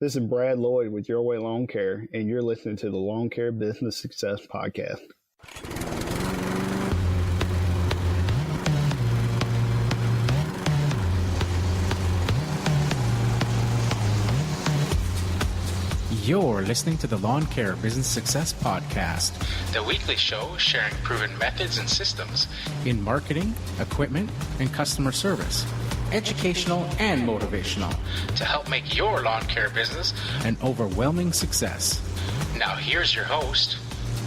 This is Brad Lloyd with Your Way Lawn Care, and you're listening to the Lawn Care Business Success Podcast. You're listening to the Lawn Care Business Success Podcast, the weekly show sharing proven methods and systems in marketing, equipment, and customer service, educational and motivational, to help make your lawn care business an overwhelming success. Now here's your host,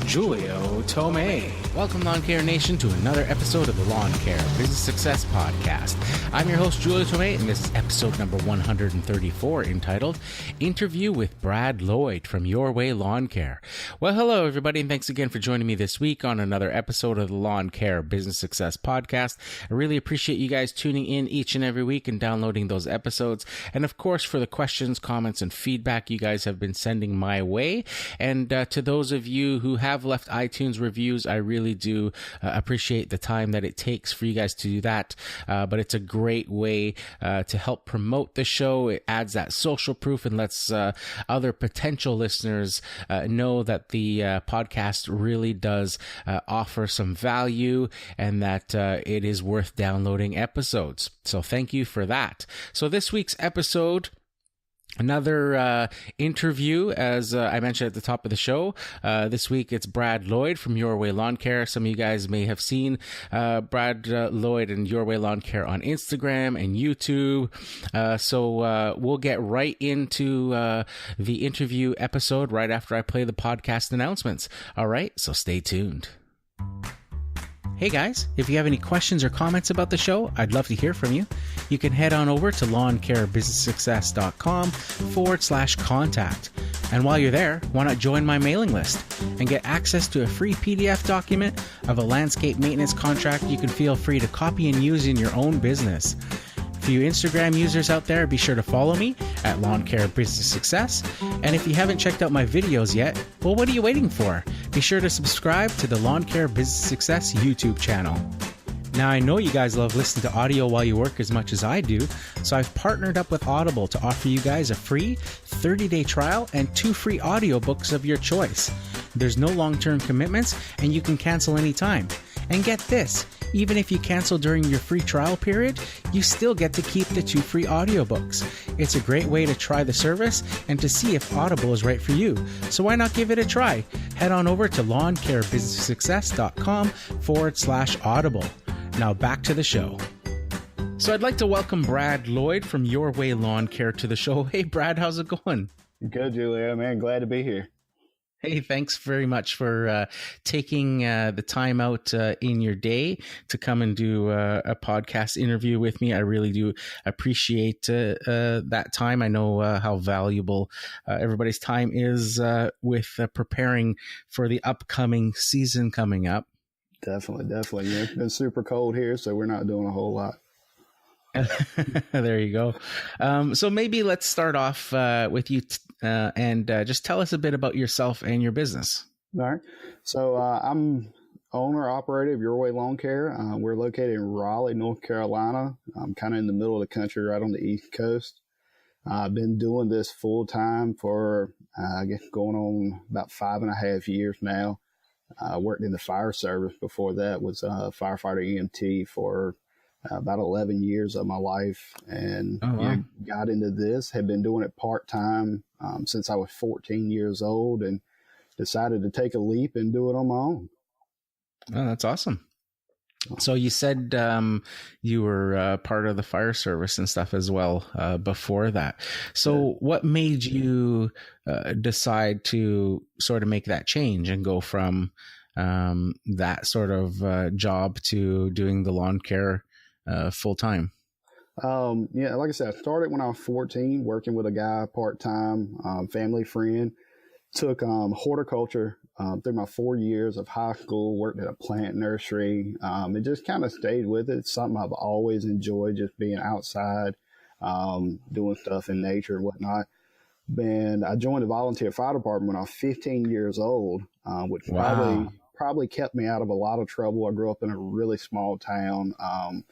Julio Tomei. Welcome, Lawn Care Nation, to another episode of the Lawn Care Business Success Podcast. I'm your host, Julio Tomei, and this is episode number 134, entitled Interview with Brad Lloyd from Your Way Lawn Care. Well, hello, everybody, and thanks again for joining me this week on another episode of the Lawn Care Business Success Podcast. I really appreciate you guys tuning in each and every week and downloading those episodes. And, of course, for the questions, comments, and feedback you guys have been sending my way. And to those of you who have left iTunes reviews, I really do appreciate the time that it takes for you guys to do that. But it's a great way to help promote the show. It adds that social proof and lets other potential listeners know that the podcast really does offer some value and that it is worth downloading episodes. So thank you for that. So this week's episode, another interview, as I mentioned at the top of the show. This week, it's Brad Lloyd from Your Way Lawn Care. Some of you guys may have seen Brad Lloyd and Your Way Lawn Care on Instagram and YouTube. So we'll get right into the interview episode right after I play the podcast announcements. All right, so stay tuned. Hey guys, if you have any questions or comments about the show, I'd love to hear from you. You can head on over to lawncarebusinesssuccess.com/contact. And while you're there, why not join my mailing list and get access to a free PDF document of a landscape maintenance contract you can feel free to copy and use in your own business. For you Instagram users out there, be sure to follow me at Lawn Care Business Success. And if you haven't checked out my videos yet, well, what are you waiting for? Be sure to subscribe to the Lawn Care Business Success YouTube channel. Now, I know you guys love listening to audio while you work as much as I do, so I've partnered up with Audible to offer you guys a free 30-day trial and 2 free audiobooks of your choice. There's no long-term commitments, and you can cancel anytime. And get this, even if you cancel during your free trial period, you still get to keep the 2 free audiobooks. It's a great way to try the service and to see if Audible is right for you. So why not give it a try? Head on over to lawncarebusinesssuccess.com/audible. Now back to the show. So I'd like to welcome Brad Lloyd from Your Way Lawn Care to the show. Hey, Brad, how's it going? Good, Julia, man. Glad to be here. Hey, thanks very much for taking the time out in your day to come and do a podcast interview with me. I really do appreciate that time. I know how valuable everybody's time is with preparing for the upcoming season coming up. Definitely. Yeah, it's been super cold here, so we're not doing a whole lot. There you go. So maybe let's start off with you and just tell us a bit about yourself and your business. All right. So I'm owner-operator of Your Way Lawn Care. We're located in Raleigh, North Carolina. I'm kind of in the middle of the country, right on the East Coast. I've been doing this full-time for, I guess, going on about 5.5 years now. I worked in the fire service before that, was a firefighter EMT for about 11 years of my life, and got into this, had been doing it part-time since I was 14 years old, and decided to take a leap and do it on my own. Oh, that's awesome. So you said you were part of the fire service and stuff as well before that. So what made you decide to sort of make that change and go from that sort of job to doing the lawn care full time? Yeah, like I said, I started when I was 14, working with a guy part-time, family friend. Took horticulture through my 4 years of high school, worked at a plant nursery, and just kind of stayed with it. It's something I've always enjoyed, just being outside, doing stuff in nature and whatnot. And I joined the volunteer fire department when I was 15 years old, which probably kept me out of a lot of trouble. I grew up in a really small town, a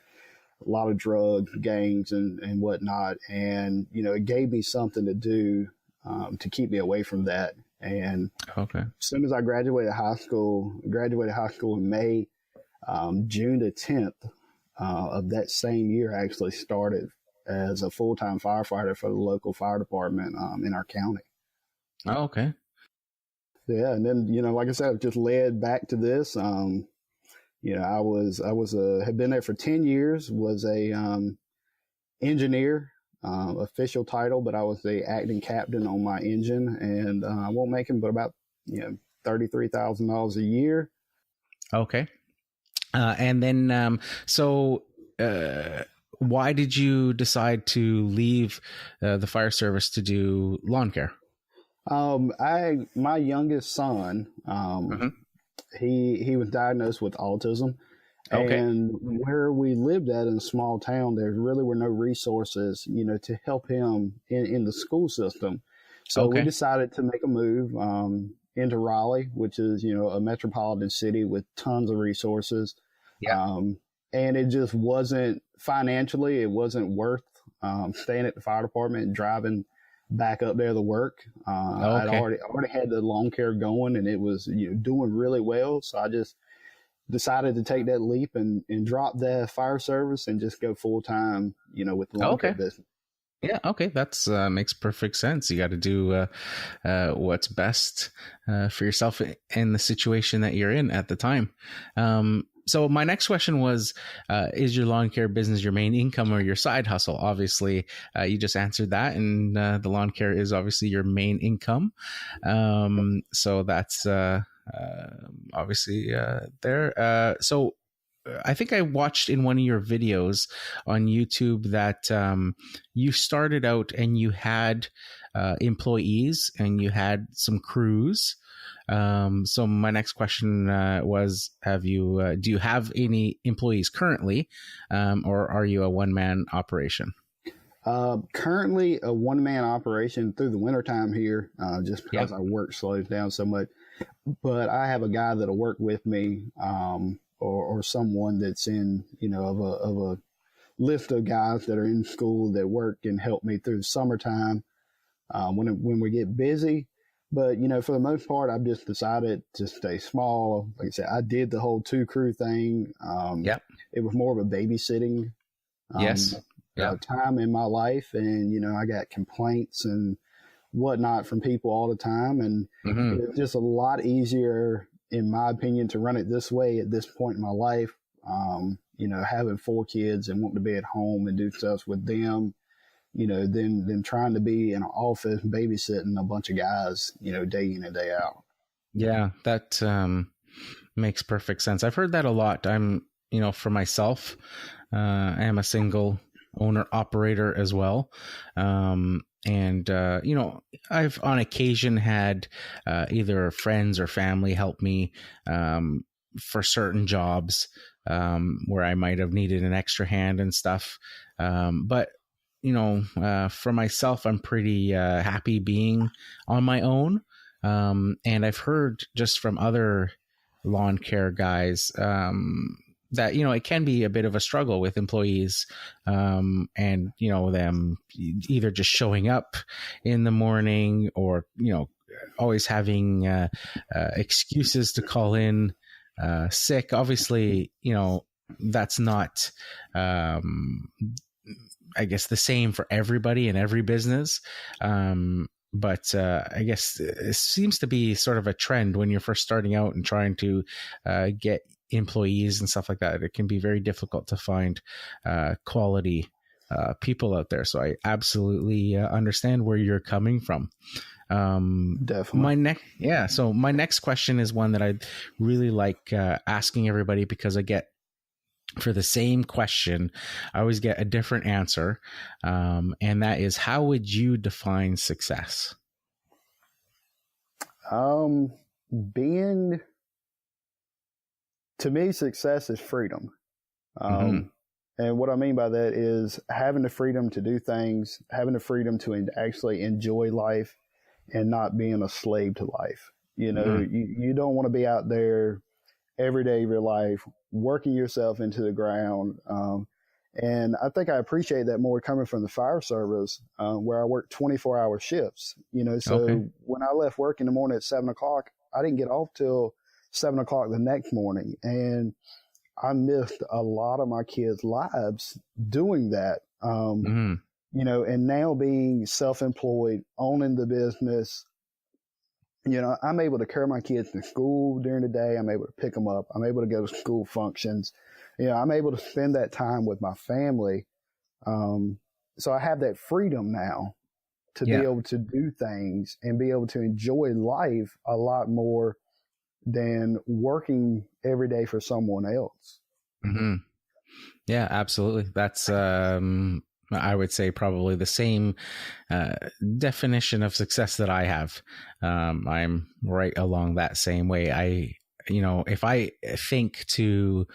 lot of drugs, gangs, and whatnot. And, you know, it gave me something to do to keep me away from that. And Okay. as soon as I graduated high school in May, June the 10th of that same year, I actually started as a full-time firefighter for the local fire department in our county. Oh, okay. Yeah, and then like I said, I've just led back to this. Had been there for 10 years. Was a engineer, official title, but I was the acting captain on my engine, and I won't make him but about $33,000 a year. Okay. And then, why did you decide to leave the fire service to do lawn care? My youngest son, he was diagnosed with autism. Okay. And where we lived at in a small town, there really were no resources, to help him in the school system. So we decided to make a move into Raleigh, which is, a metropolitan city with tons of resources. Yeah. And it just wasn't financially, it wasn't worth staying at the fire department and driving back up there to work. I'd already had the lawn care going, and it was doing really well. So I just decided to take that leap and drop the fire service and just go full time, with the lawn care business. Yeah. Okay. That's makes perfect sense. You got to do what's best for yourself in the situation that you're in at the time. So my next question was, is your lawn care business your main income or your side hustle? Obviously, you just answered that, and the lawn care is obviously your main income. So that's obviously there. So I think I watched in one of your videos on YouTube that you started out and you had employees and you had some crews. So my next question was, do you have any employees currently, or are you a one-man operation? Currently a one-man operation through the wintertime here, just because our work slows down so much. But I have a guy that'll work with me, or someone that's in, of a list of guys that are in school that work and help me through the summertime when we get busy. But, for the most part, I've just decided to stay small. Like I said, I did the whole 2-crew thing. It was more of a babysitting time in my life. And, I got complaints and whatnot from people all the time. And it's just a lot easier, in my opinion, to run it this way at this point in my life. Having 4 kids and wanting to be at home and do stuff with them, than trying to be in an office babysitting a bunch of guys, day in and day out. Yeah, that makes perfect sense. I've heard that a lot. I'm, for myself, I am a single owner operator as well. And I've on occasion had either friends or family help me for certain jobs where I might have needed an extra hand and stuff. But for myself, I'm pretty happy being on my own. And I've heard just from other lawn care guys that, it can be a bit of a struggle with employees and, them either just showing up in the morning or, always having excuses to call in sick. Obviously, that's not I guess the same for everybody in every business. But I guess it seems to be sort of a trend when you're first starting out and trying to get employees and stuff like that. It can be very difficult to find quality people out there. So I absolutely understand where you're coming from. Definitely. So my next question is one that I really like asking everybody, because I get, for the same question, I always get a different answer. And that is, how would you define success? To me, success is freedom. And what I mean by that is having the freedom to do things, having the freedom to actually enjoy life and not being a slave to life. You don't want to be out there every day of your life, working yourself into the ground, And I think I appreciate that more coming from the fire service, where I work 24-hour shifts. So Okay. when I left work in the morning at 7 o'clock, I didn't get off till 7 o'clock the next morning, and I missed a lot of my kids' lives doing that. Mm-hmm. And now being self-employed, owning the business, I'm able to carry my kids to school during the day. I'm able to pick them up. I'm able to go to school functions. I'm able to spend that time with my family. So I have that freedom now to be able to do things and be able to enjoy life a lot more than working every day for someone else. Mm-hmm. Yeah, absolutely. That's, I would say probably the same definition of success that I have. I'm right along that same way. If I think to,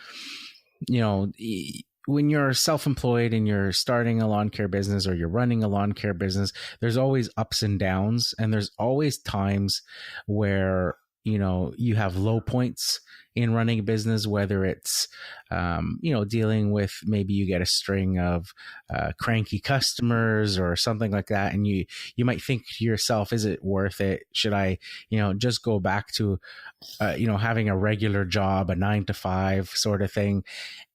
when you're self-employed and you're starting a lawn care business or you're running a lawn care business, there's always ups and downs, and there's always times where, you have low points in running a business, whether it's, dealing with, maybe you get a string of cranky customers or something like that. And you might think to yourself, is it worth it? Should I, just go back to, having a regular job, a 9 to 5 sort of thing?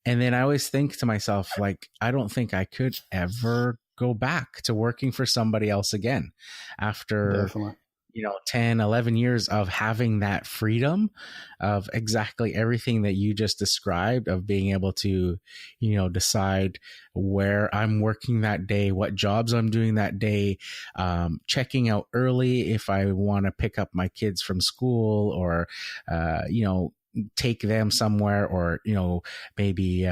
And then I always think to myself, like, I don't think I could ever go back to working for somebody else again after Definitely. 10, 11 years of having that freedom of exactly everything that you just described, of being able to, decide where I'm working that day, what jobs I'm doing that day, checking out early if I want to pick up my kids from school, or, take them somewhere, or, maybe,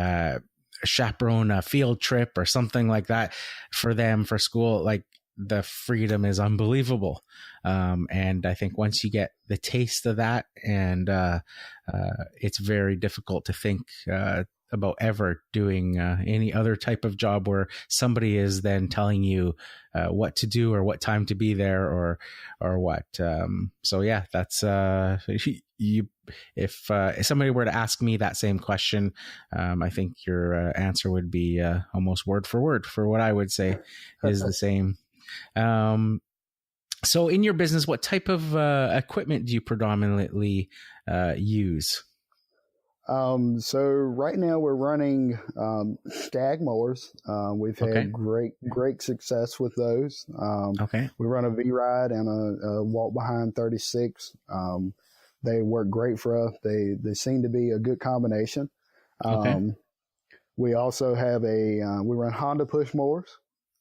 chaperone a field trip or something like that for them for school. Like, the freedom is unbelievable. And I think once you get the taste of that, and it's very difficult to think about ever doing any other type of job where somebody is then telling you what to do or what time to be there, or what. So yeah, that's you. If somebody were to ask me that same question, I think your answer would be almost word for word for what I would say is the same. So in your business, what type of equipment do you predominantly use? So right now we're running stag mowers. We've had great success with those. We run a V-Ride and a walk behind 36. They work great for us. They seem to be a good combination. We also have we run Honda push mowers.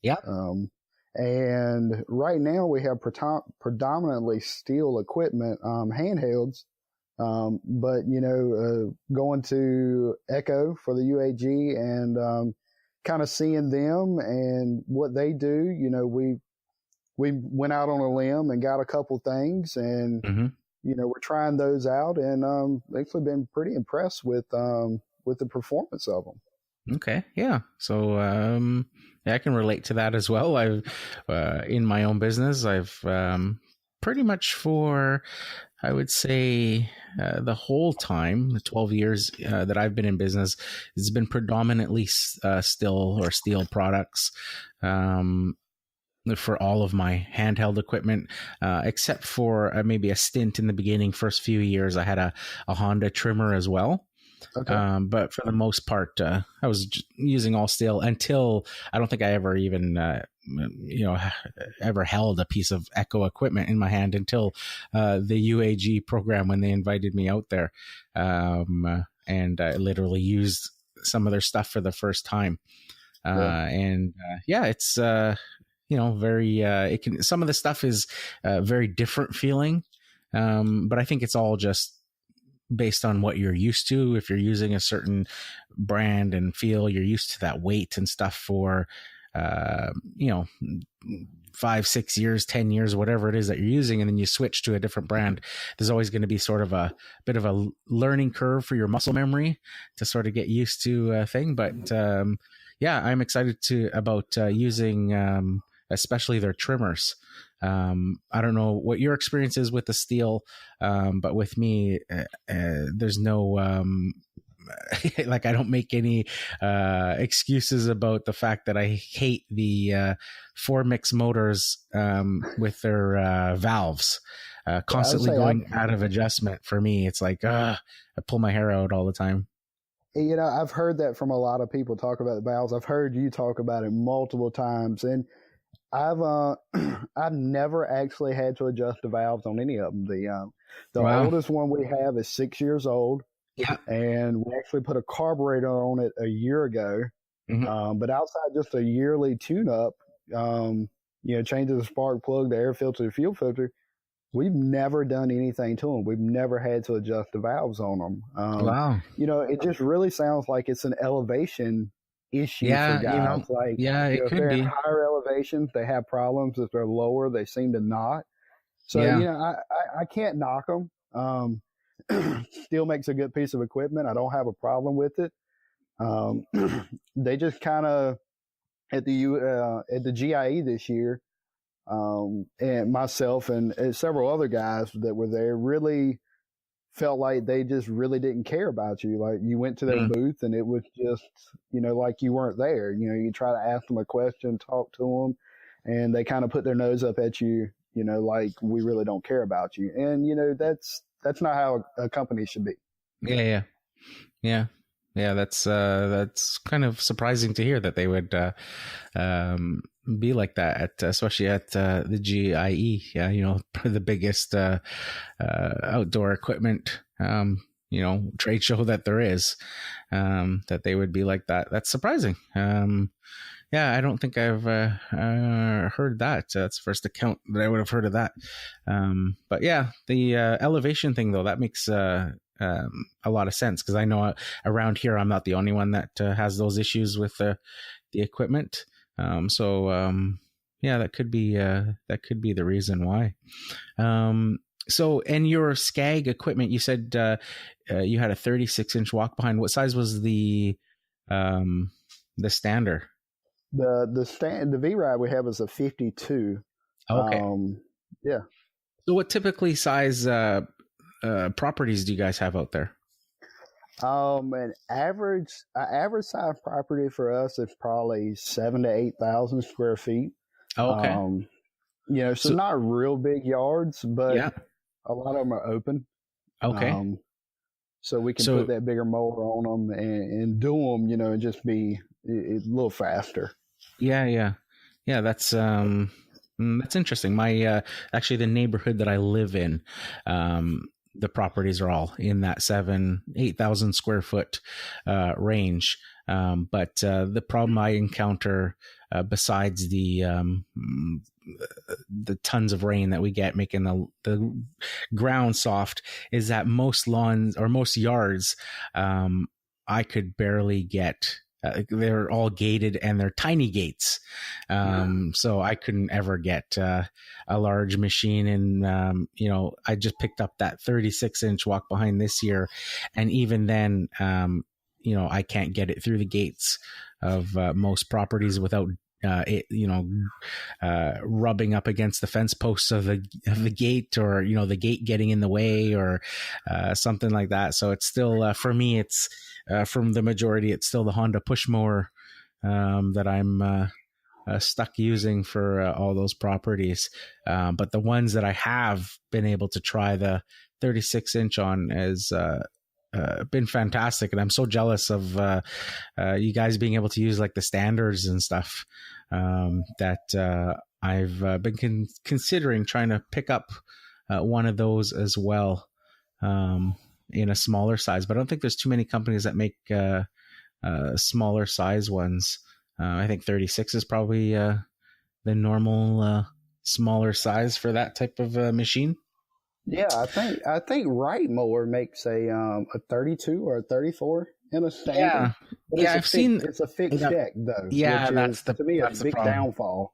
Yeah. And right now we have predominantly steel equipment, handhelds. But going to Echo for the UAG and kind of seeing them and what they do, we went out on a limb and got a couple things, and we're trying those out, and actually been pretty impressed with the performance of them. Okay. Yeah. So, I can relate to that as well. I've, in my own business, I've, pretty much for, I would say, the whole time, the 12 years that I've been in business, it's been predominantly steel products. For all of my handheld equipment, except for maybe a stint in the beginning, first few years, I had a Honda trimmer as well. Okay. But for the most part, I was using all steel until I don't think I ever even, ever held a piece of Echo equipment in my hand until the UAG program, when they invited me out there. And I literally used some of their stuff for the first time. It's, very, some of the stuff is very different feeling. But I think it's all just based on what you're used to. If you're using a certain brand and feel, you're used to that weight and stuff for, 5, 6 years, 10 years, whatever it is that you're using. And then you switch to a different brand. There's always going to be sort of a bit of a learning curve for your muscle memory to sort of get used to a thing. But, I'm excited about using, especially their trimmers. I don't know what your experience is with the steel, but with me, there's no like I don't make any excuses about the fact that I hate the 4-mix motors with their valves constantly going out of adjustment. For me, it's like I pull my hair out all the time. I've heard that from a lot of people talk about the valves. I've heard you talk about it multiple times, and I've never actually had to adjust the valves on any of them. The oldest one we have is 6 years old. Yeah. And we actually put a carburetor on it a year ago. Mm-hmm. But outside just a yearly tune-up, changing the spark plug, the air filter, the fuel filter, we've never done anything to them. We've never had to adjust the valves on them. Wow. It just really sounds like it's an elevation issue for guys. It could be. At higher elevations, they have problems. If they're lower, they seem to not. So, I can't knock them. Still makes a good piece of equipment. I don't have a problem with it. They just kind of at the GIE this year, and myself and several other guys that were there really felt like they just really didn't care about you. Like you went to their booth and it was just, like you weren't there. You try to ask them a question, talk to them, and they kind of put their nose up at you, like we really don't care about you. And, that's not how a company should be. Yeah. That's kind of surprising to hear that they would be like that, especially at the GIE. Yeah, the biggest outdoor equipment trade show that there is. That they would be like that. That's surprising. I don't think I've heard that. That's the first account that I would have heard of that. But yeah, the elevation thing though, that makes a lot of sense, because I know around here I'm not the only one that has those issues with the equipment. That could be the reason why. So, and your Skag equipment, you said you had a 36-inch walk behind. What size was the stander? The V-Ride we have is a 52. Okay. Yeah. So what typically size properties do you guys have out there? An average size property for us is probably 7,000 to 8,000 square feet. Oh, okay. So not real big yards, but a lot of them are open. Okay. So we can put that bigger mower on them and do them, and just be a little faster. Yeah. That's interesting. My actually the neighborhood that I live in, the properties are all in that 8,000 square foot range. But the problem I encounter, besides the tons of rain that we get making the ground soft, is that most lawns or most yards, I could barely get. They're all gated and they're tiny gates. So I couldn't ever get a large machine. And, I just picked up that 36-inch walk behind this year. And even then, I can't get it through the gates of most properties without rubbing up against the fence posts of the gate, or, the gate getting in the way, or something like that. So it's still, for me, it's, from the majority, it's still the Honda push mower that I'm stuck using for all those properties. But the ones that I have been able to try the 36-inch on has been fantastic. And I'm so jealous of you guys being able to use like the standards and stuff, that I've been considering trying to pick up one of those as well. In a smaller size, but I don't think there's too many companies that make smaller size ones. I think 36 is probably the normal smaller size for that type of machine. Yeah, I think Right Mower makes a 32 or a 34 in a standard. Yeah, I've seen it's a fixed deck though. Yeah, that's to me a big downfall.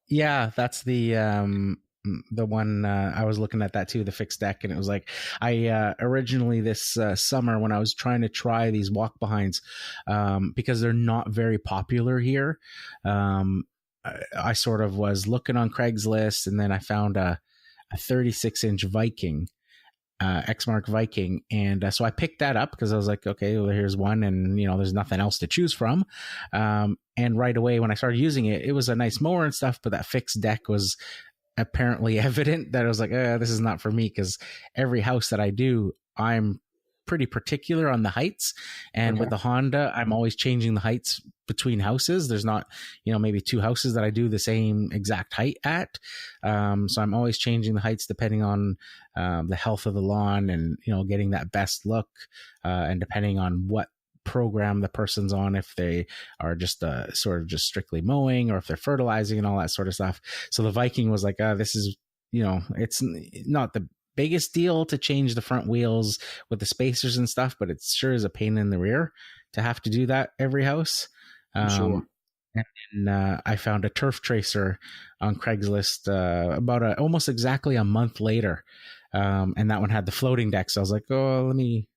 Yeah, that's the one I was looking at that too, the fixed deck, and it was like I originally this summer when I was trying to try these walk behinds, because they're not very popular here. I sort of was looking on Craigslist, and then I found a 36-inch Viking, Exmark Viking. And so I picked that up because I was like, okay, well, here's one, and there's nothing else to choose from. And right away when I started using it, it was a nice mower and stuff, but that fixed deck was apparently evident that I was like, this is not for me, because every house that I do, I'm pretty particular on the heights. And with the Honda, I'm always changing the heights between houses. There's not, maybe two houses that I do the same exact height at. So I'm always changing the heights depending on the health of the lawn and, getting that best look. And depending on what program the person's on, if they are just sort of just strictly mowing or if they're fertilizing and all that sort of stuff. So the Viking was like, this is, it's not the biggest deal to change the front wheels with the spacers and stuff, but it sure is a pain in the rear to have to do that every house. Sure. And I found a turf tracer on Craigslist about almost exactly a month later, and that one had the floating deck. So I was like, oh, let me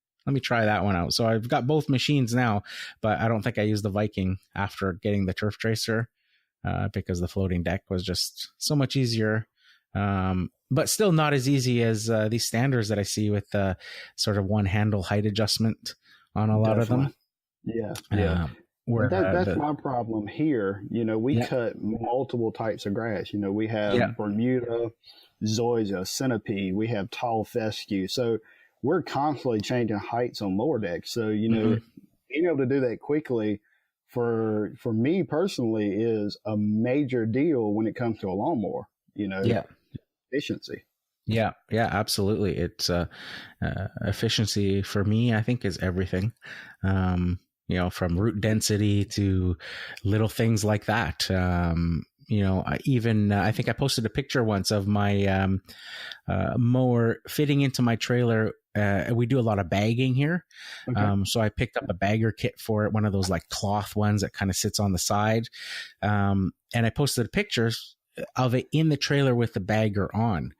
try that one out. So I've got both machines now, but I don't think I used the Viking after getting the turf tracer because the floating deck was just so much easier. But still not as easy as these standards that I see with the sort of one handle height adjustment on a lot of them. Yeah. Where that's my problem here. We cut multiple types of grass. We have Bermuda, zoysia, centipede. We have tall fescue. So we're constantly changing heights on mower decks. So, being able to do that quickly for me personally is a major deal when it comes to a lawnmower, efficiency. Yeah, absolutely. It's efficiency for me, I think, is everything. From root density to little things like that. I think I posted a picture once of my mower fitting into my trailer. We do a lot of bagging here. Okay. So I picked up a bagger kit for it, one of those like cloth ones that kind of sits on the side. And I posted pictures of it in the trailer with the bagger on.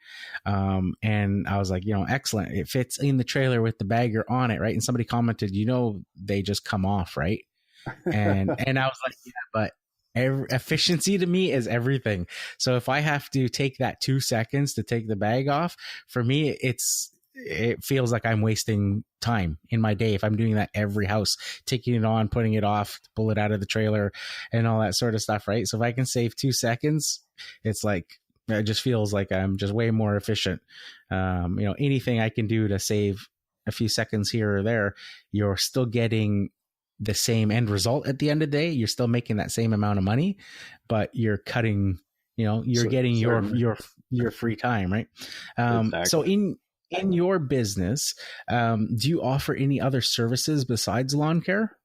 And I was like, excellent. It fits in the trailer with the bagger on it. Right. And somebody commented, they just come off. Right. And I was like, yeah, but efficiency to me is everything. So if I have to take that 2 seconds to take the bag off, for me, it feels like I'm wasting time in my day if I'm doing that every house, taking it on, putting it off, pull it out of the trailer and all that sort of stuff, right? So if I can save 2 seconds, it's like, it just feels like I'm just way more efficient. Anything I can do to save a few seconds here or there, you're still getting the same end result at the end of the day. You're still making that same amount of money, but you're cutting, getting your free time, right? Exactly. So in your business, do you offer any other services besides lawn care?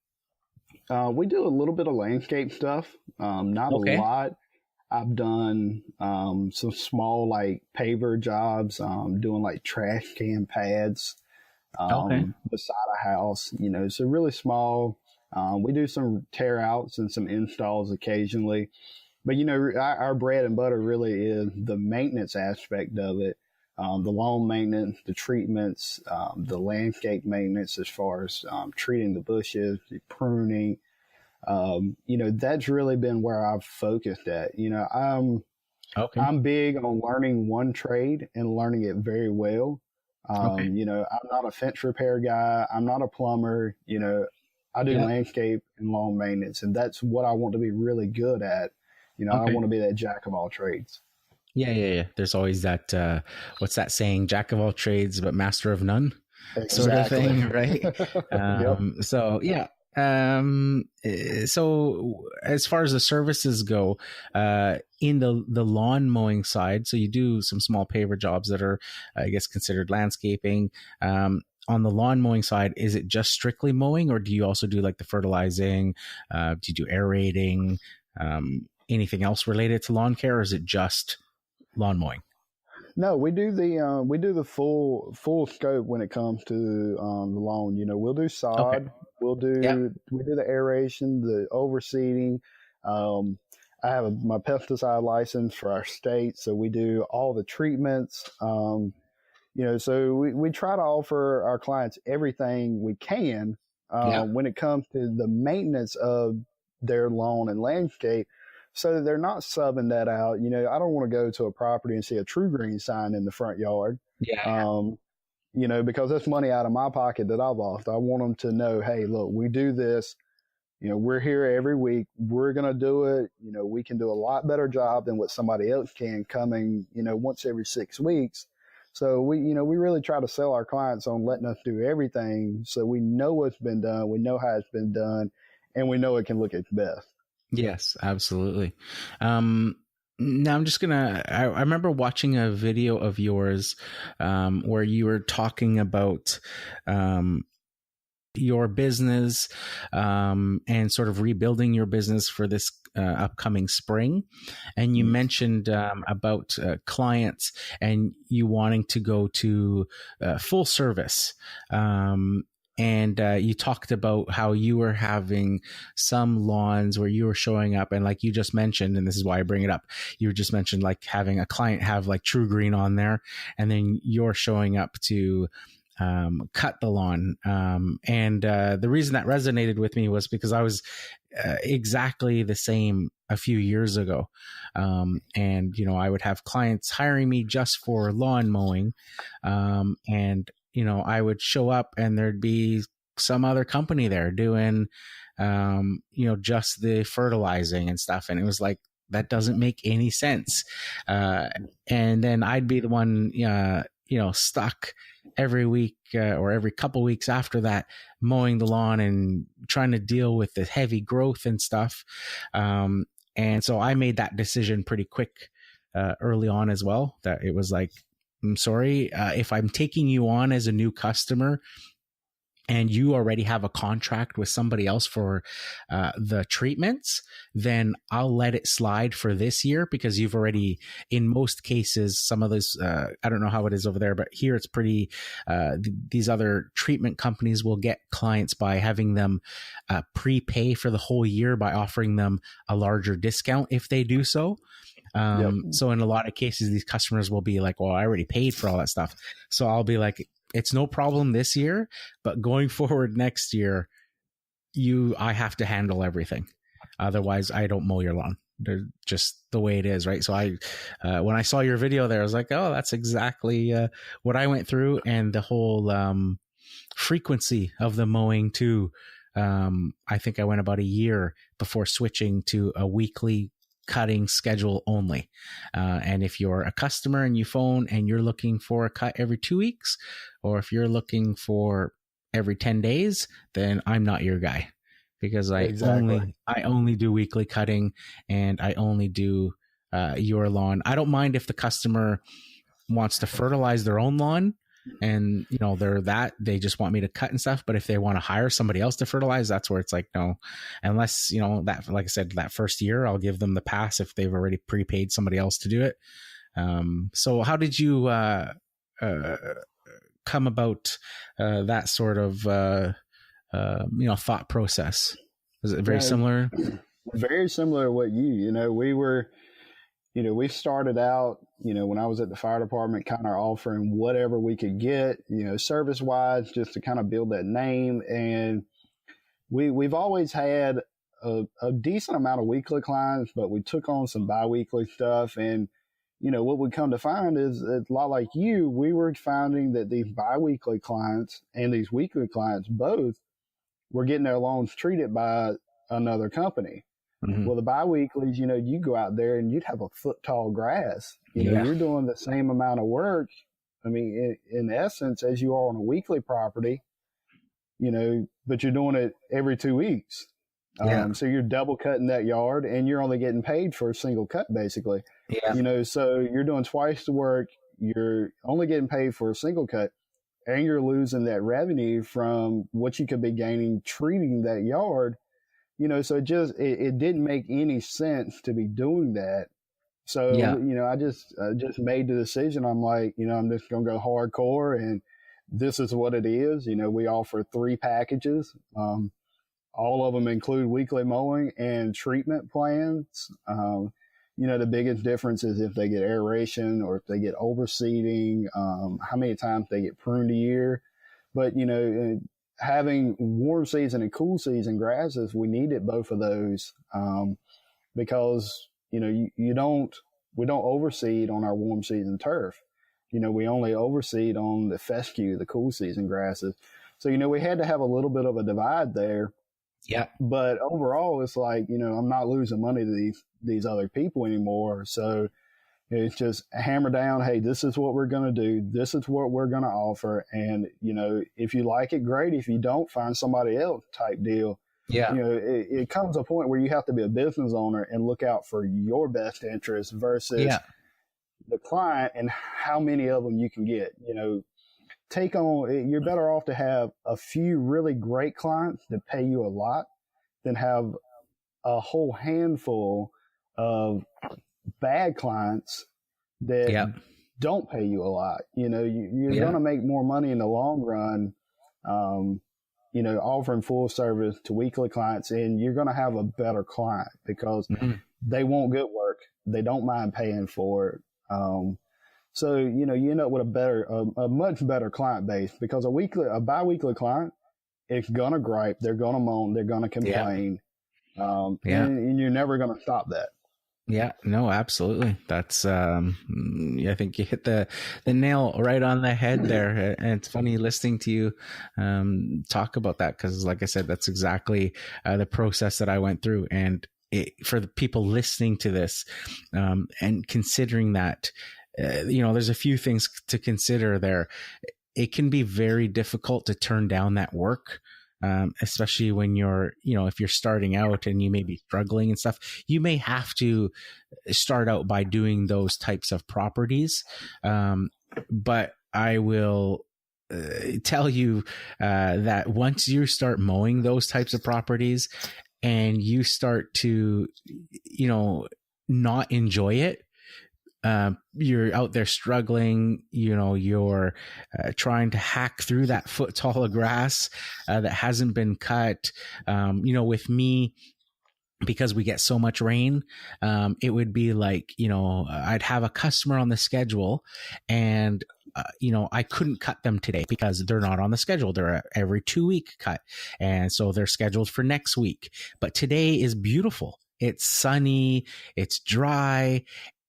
We do a little bit of landscape stuff, not a lot. I've done some small like paver jobs, doing like trash can pads beside a house, so really small. We do some tear outs and some installs occasionally, but our bread and butter really is the maintenance aspect of it. The lawn maintenance, the treatments, the landscape maintenance as far as treating the bushes, the pruning. That's really been where I've focused at. I'm big on learning one trade and learning it very well. I'm not a fence repair guy. I'm not a plumber. I do landscape and lawn maintenance, and that's what I want to be really good at. I want to be that jack of all trades. Yeah. There's always that, what's that saying? Jack of all trades, but master of none, sort of thing, right? So, yeah. So as far as the services go, in the lawn mowing side, so you do some small paver jobs that are, I guess, considered landscaping. On the lawn mowing side, is it just strictly mowing, or do you also do like the fertilizing? Do you do aerating? Anything else related to lawn care, or is it just lawn mowing? No, we do the full scope when it comes to the lawn. We'll do sod, we do the aeration, the overseeding. I have my pesticide license for our state, so we do all the treatments. So we try to offer our clients everything we can when it comes to the maintenance of their lawn and landscape. So that they're not subbing that out. I don't want to go to a property and see a True Green sign in the front yard. because that's money out of my pocket that I've lost. I want them to know, hey, look, we do this. We're here every week. We're going to do it. We can do a lot better job than what somebody else can coming, once every 6 weeks. So we really try to sell our clients on letting us do everything. So we know what's been done. We know how it's been done, and we know it can look its best. Yes, absolutely. Now I'm just I remember watching a video of yours where you were talking about your business and sort of rebuilding your business for this upcoming spring. And you mentioned about clients and you wanting to go to full service. And you talked about how you were having some lawns where you were showing up, and like you just mentioned, and this is why I bring it up, you just mentioned like having a client have like True Green on there, and then you're showing up to cut the lawn. And the reason that resonated with me was because I was exactly the same a few years ago. And, I would have clients hiring me just for lawn mowing. And, I would show up and there'd be some other company there doing, just the fertilizing and stuff. And it was like, that doesn't make any sense. And then I'd be the one, stuck every week or every couple weeks after that, mowing the lawn and trying to deal with the heavy growth and stuff. And so I made that decision pretty quick early on as well, that it was like, I'm sorry, if I'm taking you on as a new customer and you already have a contract with somebody else for the treatments, then I'll let it slide for this year, because you've already, in most cases, some of those, I don't know how it is over there, but here it's pretty, these other treatment companies will get clients by having them prepay for the whole year by offering them a larger discount if they do so. So in a lot of cases, these customers will be like, well, I already paid for all that stuff. So I'll be like, it's no problem this year, but going forward next year, I have to handle everything. Otherwise I don't mow your lawn. They're just the way it is. Right. So when I saw your video there, I was like, oh, that's exactly what I went through. And the whole frequency of the mowing too. I think I went about a year before switching to a weekly cutting schedule only. And if you're a customer and you phone and you're looking for a cut every 2 weeks, or if you're looking for every 10 days, then I'm not your guy, because I only do weekly cutting, and I only do your lawn. I don't mind if the customer wants to fertilize their own lawn and they just want me to cut and stuff. But if they want to hire somebody else to fertilize, that's where it's like, no, unless, that, like I said, that first year, I'll give them the pass if they've already prepaid somebody else to do it. So how did you come about that sort of, thought process? Is it very similar? Very similar to what we started out, when I was at the fire department, kind of offering whatever we could get, service wise, just to kind of build that name. And we've always had a decent amount of weekly clients, but we took on some biweekly stuff. And, what we come to find is a lot like you, we were finding that these biweekly clients and these weekly clients both were getting their loans treated by another company. Mm-hmm. Well, the biweeklies, you go out there and you'd have a foot tall grass. You're doing the same amount of work. I mean, in essence, as you are on a weekly property, but you're doing it every 2 weeks. So you're double cutting that yard and you're only getting paid for a single cut, basically. Yeah. So you're doing twice the work. You're only getting paid for a single cut, and you're losing that revenue from what you could be gaining treating that yard. So it didn't make any sense to be doing that. So, I just made the decision. I'm like, I'm just going to go hardcore, and this is what it is. We offer 3 packages. All of them include weekly mowing and treatment plans. The biggest difference is if they get aeration or if they get overseeding, how many times they get pruned a year. But, having warm season and cool season grasses, we needed both of those because we don't overseed on our warm season turf. we only overseed on the fescue, the cool season grasses. So, we had to have a little bit of a divide there. Yeah. But overall, it's like, I'm not losing money to these other people anymore. So it's just hammer down, hey, this is what we're going to do. This is what we're going to offer. And, if you like it, great. If you don't, find somebody else type deal. Yeah. It comes a point where you have to be a business owner and look out for your best interest versus the client and how many of them you can get. You're better off to have a few really great clients that pay you a lot than have a whole handful of bad clients that don't pay you a lot. You're going to make more money in the long run, offering full service to weekly clients, and you're going to have a better client because they want good work. They don't mind paying for it. So, you end up with a much better client base because a bi-weekly client, it's going to gripe. They're going to moan. They're going to complain. And you're never going to stop that. Yeah, no, absolutely. That's, I think you hit the nail right on the head there. And it's funny listening to you, talk about that. Cause like I said, that's exactly the process that I went through. And for the people listening to this, and considering that, there's a few things to consider there. It can be very difficult to turn down that work. Especially when you're, if you're starting out and you may be struggling and stuff, you may have to start out by doing those types of properties. But I will tell you that once you start mowing those types of properties and you start to, not enjoy it, you're out there struggling, you're trying to hack through that foot tall of grass that hasn't been cut. With me, because we get so much rain, it would be like, I'd have a customer on the schedule and I couldn't cut them today because they're not on the schedule. They're every 2-week cut. And so they're scheduled for next week. But today is beautiful. It's sunny, it's dry.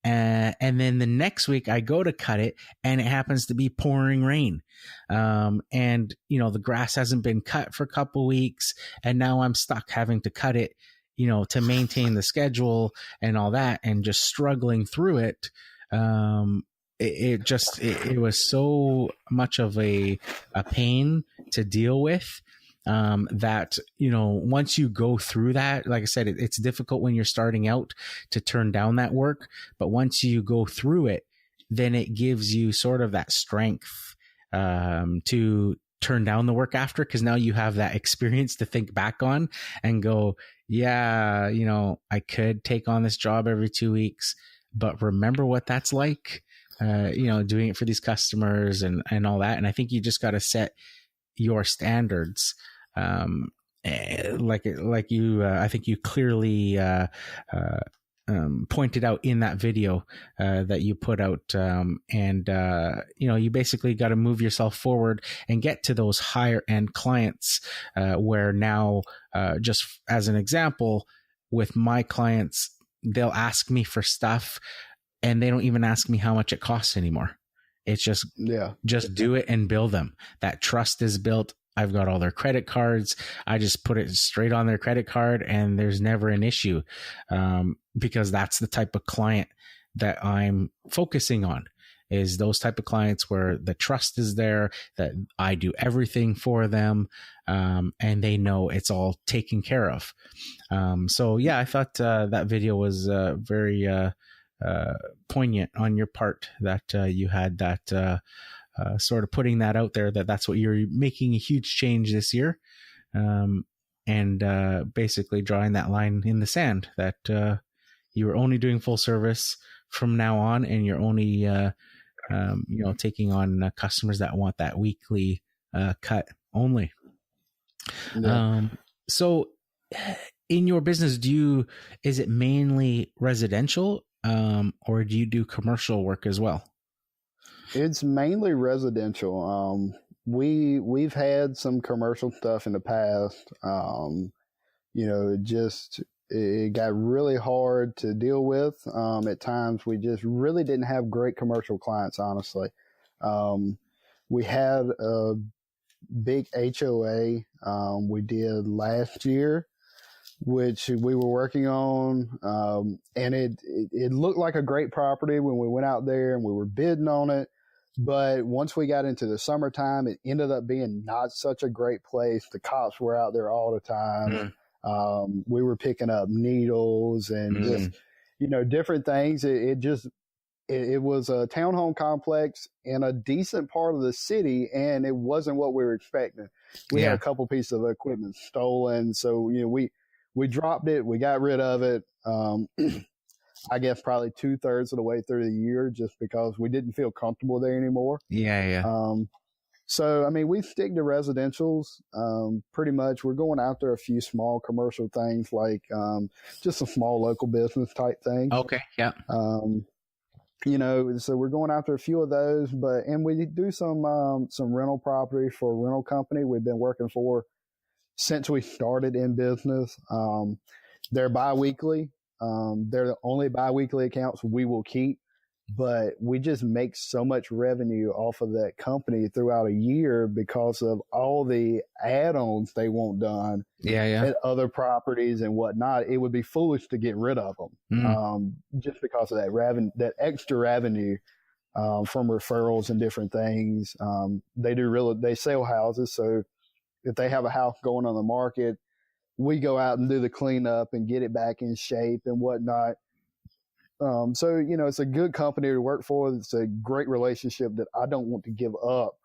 And then the next week I go to cut it and it happens to be pouring rain. And the grass hasn't been cut for a couple weeks and now I'm stuck having to cut it, to maintain the schedule and all that and just struggling through it. It was so much of a pain to deal with. That, once you go through that, like I said, it's difficult when you're starting out to turn down that work. But once you go through it, then it gives you sort of that strength, to turn down the work after. Cause now you have that experience to think back on and go, yeah, I could take on this job every 2 weeks, but remember what that's like, doing it for these customers and all that. And I think you just got to set your standards, like you, I think you clearly, pointed out in that video, that you put out, you basically got to move yourself forward and get to those higher end clients, where now, just as an example, with my clients, they'll ask me for stuff and they don't even ask me how much it costs anymore. It's just do it and bill them. That trust is built. I've got all their credit cards. I just put it straight on their credit card and there's never an issue. Because that's the type of client that I'm focusing on, is those type of clients where the trust is there, that I do everything for them. And they know it's all taken care of. So yeah, I thought, that video was, very, poignant on your part, that you had that sort of putting that out there, that's what you're making a huge change this year, and basically drawing that line in the sand that you were only doing full service from now on, and you're only taking on customers that want that weekly cut only. So in your business, is it mainly residential, or do you do commercial work as well? It's mainly residential. We've had some commercial stuff in the past. It got really hard to deal with. At times we just really didn't have great commercial clients, honestly. We had a big HOA we did last year, which we were working on, and it looked like a great property when we went out there and we were bidding on it. But once we got into the summertime, it ended up being not such a great place. The cops were out there all the time. We were picking up needles and just, different things. It was a townhome complex in a decent part of the city, and it wasn't what we were expecting. We had a couple pieces of equipment stolen. So, we dropped it. We got rid of it. I guess probably 2/3 of the way through the year, just because we didn't feel comfortable there anymore. So, I mean, we stick to residentials pretty much. We're going after a few small commercial things, like just some small local business type things. Okay. Yeah. So we're going after a few of those, and we do some rental property for a rental company we've been working for since we started in business. They're biweekly. They're the only biweekly accounts we will keep, but we just make so much revenue off of that company throughout a year because of all the add-ons they want done at other properties and whatnot. It would be foolish to get rid of them just because of that extra revenue from referrals and different things. They sell houses, so if they have a house going on the market, we go out and do the cleanup and get it back in shape and whatnot. So, it's a good company to work for. It's a great relationship that I don't want to give up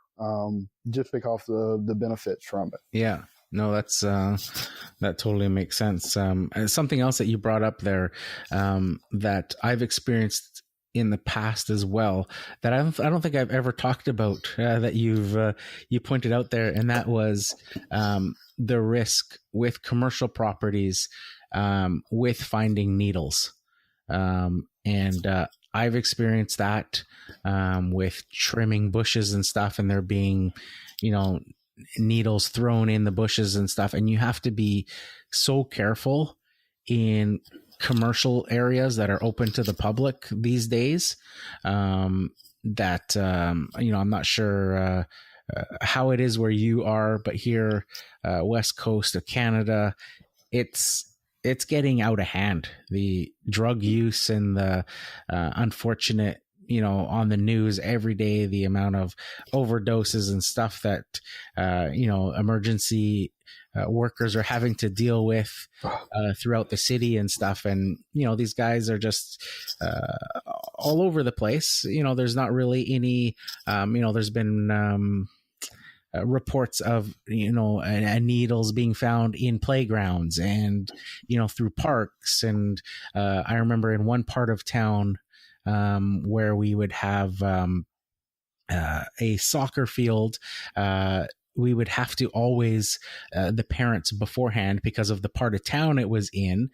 just because of the benefits from it. Yeah. No, that's that totally makes sense. And something else that you brought up there that I've experienced in the past as well, that I don't think I've ever talked about, that you pointed out there, and that was the risk with commercial properties with finding needles. And I've experienced that with trimming bushes and stuff, and there being, needles thrown in the bushes and stuff. And you have to be so careful in commercial areas that are open to the public these days, that, I'm not sure how it is where you are, but here, West Coast of Canada, it's getting out of hand. The drug use and the unfortunate, on the news every day, the amount of overdoses and stuff that, emergency workers are having to deal with throughout the city and stuff. And, these guys are just all over the place. There's not really any, there's been reports of, needles being found in playgrounds and, through parks. And I remember in one part of town where we would have a soccer field, we would have to always, the parents beforehand, because of the part of town it was in,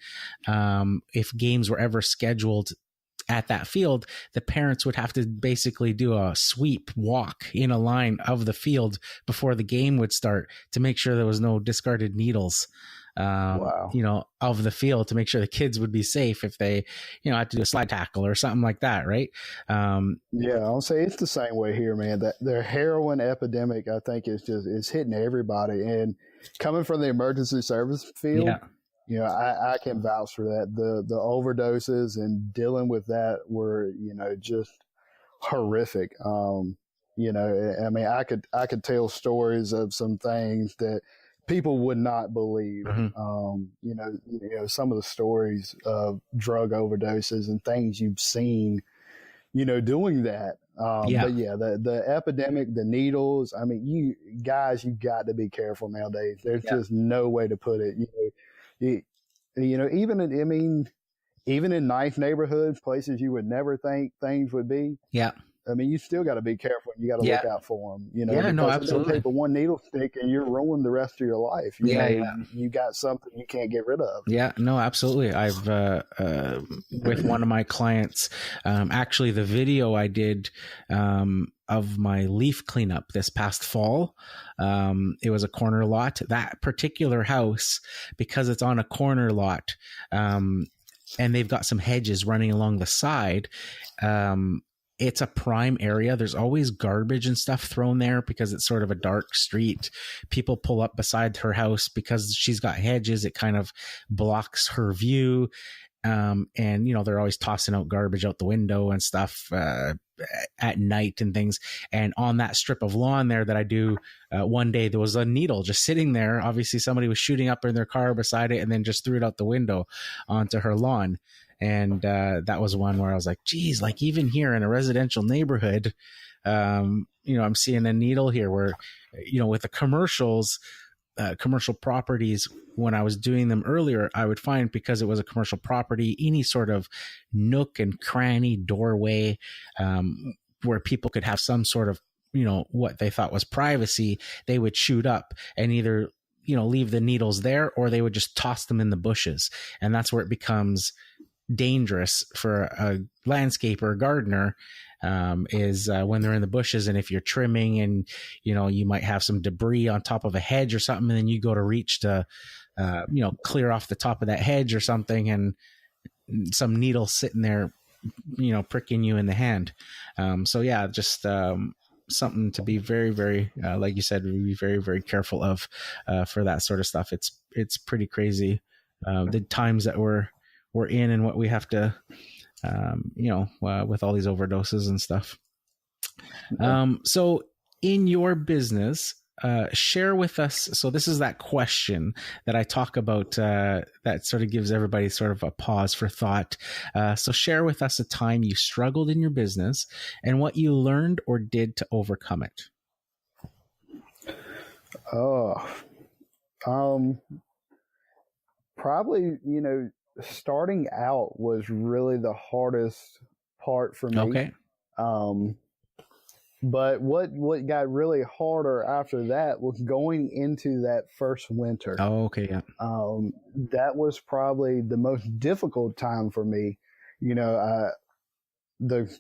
if games were ever scheduled at that field, the parents would have to basically do a sweep walk in a line of the field before the game would start to make sure there was no discarded needles, of the field, to make sure the kids would be safe if they, had to do a slide tackle or something like that. Right. Yeah, I'll say it's the same way here, man. That the heroin epidemic, I think, is hitting everybody. And coming from the emergency service field, I can vouch for that. The overdoses and dealing with that were, just horrific. I mean, I could tell stories of some things that people would not believe. Some of the stories of drug overdoses and things you've seen, doing that. But yeah, the epidemic, the needles, I mean, you got to be careful nowadays. There's just no way to put it. Even in nice neighborhoods, places you would never think things would be. Yeah. I mean, you still got to be careful. You got to look out for them. Absolutely. Take one needle stick and you're ruining the rest of your life. You got something you can't get rid of. Yeah, no, absolutely. I've with one of my clients, actually, the video I did of my leaf cleanup this past fall, it was a corner lot. That particular house, because it's on a corner lot, and they've got some hedges running along the side. it's a prime area. There's always garbage and stuff thrown there because it's sort of a dark street. People pull up beside her house because she's got hedges. It kind of blocks her view. And, they're always tossing out garbage out the window and stuff at night and things. And on that strip of lawn there that I do, one day there was a needle just sitting there. Obviously somebody was shooting up in their car beside it and then just threw it out the window onto her lawn. And that was one where I was like, geez, like even here in a residential neighborhood, I'm seeing a needle here where, with the commercials, commercial properties, when I was doing them earlier, I would find, because it was a commercial property, any sort of nook and cranny doorway where people could have some sort of, what they thought was privacy, they would shoot up and either, leave the needles there, or they would just toss them in the bushes. And that's where it becomes dangerous for a landscaper or gardener, is when they're in the bushes. And if you're trimming and, you might have some debris on top of a hedge or something, and then you go to reach to, clear off the top of that hedge or something, and some needle sitting there, pricking you in the hand. Just something to be very, very, like you said, be very, very careful of for that sort of stuff. It's pretty crazy, the times that we're in and what we have to, with all these overdoses and stuff. So in your business, share with us. So this is that question that I talk about, that sort of gives everybody sort of a pause for thought. So share with us a time you struggled in your business and what you learned or did to overcome it. Probably, starting out was really the hardest part for me. Okay. But what got really harder after that was going into that first winter. Oh, okay. Yeah. That was probably the most difficult time for me. The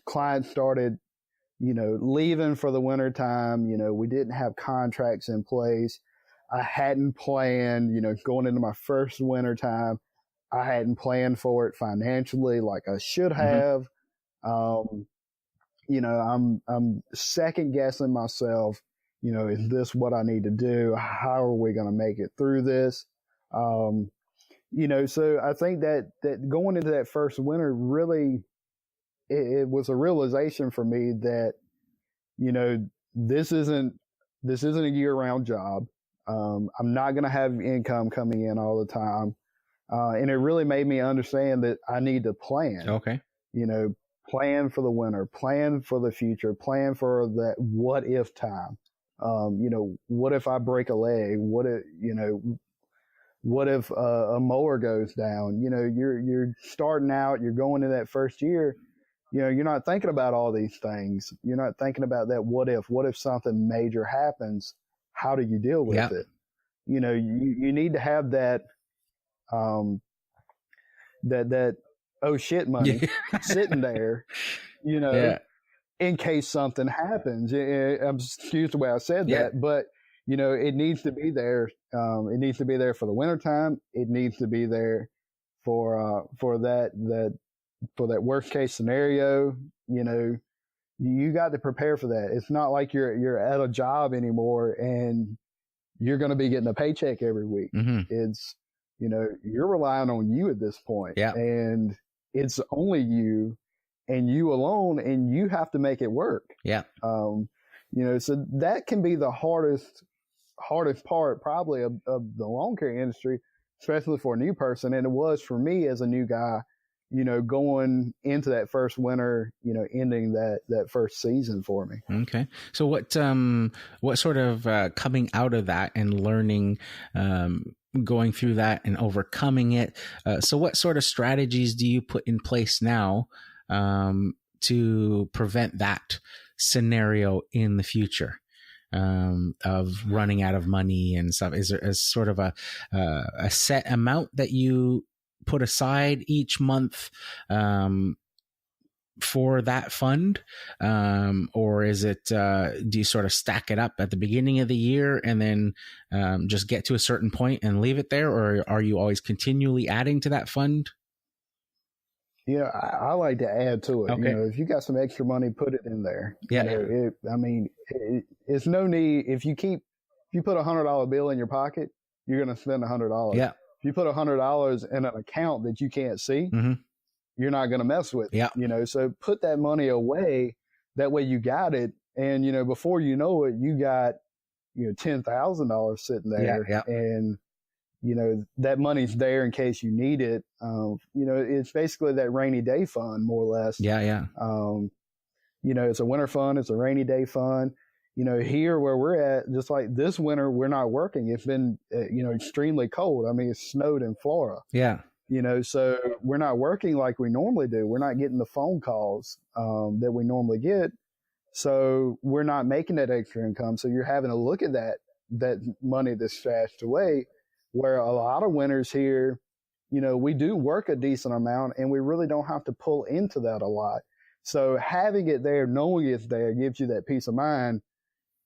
client started, leaving for the winter time. We didn't have contracts in place. I hadn't planned, going into my first winter time. I hadn't planned for it financially like I should have. I'm second guessing myself. Is this what I need to do? How are we going to make it through this? So I think that going into that first winter, really, it was a realization for me that, this isn't a year-round job. I'm not going to have income coming in all the time. And it really made me understand that I need to plan. Okay. Plan for the winter, plan for the future, plan for that what if time. What if I break a leg? What if a mower goes down? You're starting out, you're going into that first year, you're not thinking about all these things. You're not thinking about that what if something major happens, how do you deal with it? You need to have that, that oh shit money sitting there, in case something happens. I'm excuse the way I said that, but it needs to be there. It needs to be there for the wintertime. It needs to be there for that worst case scenario. You got to prepare for that. It's not like you're at a job anymore and you're going to be getting a paycheck every week. Mm-hmm. It's, you're relying on you at this point. Yeah. And it's only you and you alone, and you have to make it work. Yeah. So that can be the hardest part probably of the lawn care industry, especially for a new person. And it was for me as a new guy, going into that first winter, ending that first season for me. Okay. So what sort of coming out of that and learning, going through that and overcoming it. So what sort of strategies do you put in place now to prevent that scenario in the future of running out of money and stuff? Is there sort of a set amount that you put aside each month for that fund? Or is it, do you sort of stack it up at the beginning of the year and then just get to a certain point and leave it there? Or are you always continually adding to that fund? I like to add to it. Okay. If you got some extra money, put it in there. Yeah. It's no need. If you put $100 bill in your pocket, you're going to spend $100. Yeah. If you put $100 in an account that you can't see, Mm-hmm. you're not going to mess with it. Yeah. So put that money away. That way you got it. And, before you know it, you got, $10,000 sitting there. Yeah. And, that money's there in case you need it. It's basically that rainy day fund, more or less. Yeah. It's a winter fund. It's a rainy day fund. Here where we're at, just like this winter, we're not working. It's been, extremely cold. I mean, it snowed in Florida. Yeah. So we're not working like we normally do. We're not getting the phone calls that we normally get. So we're not making that extra income. So you're having to look at that money that's stashed away, where a lot of winters here, we do work a decent amount and we really don't have to pull into that a lot. So having it there, knowing it's there, gives you that peace of mind,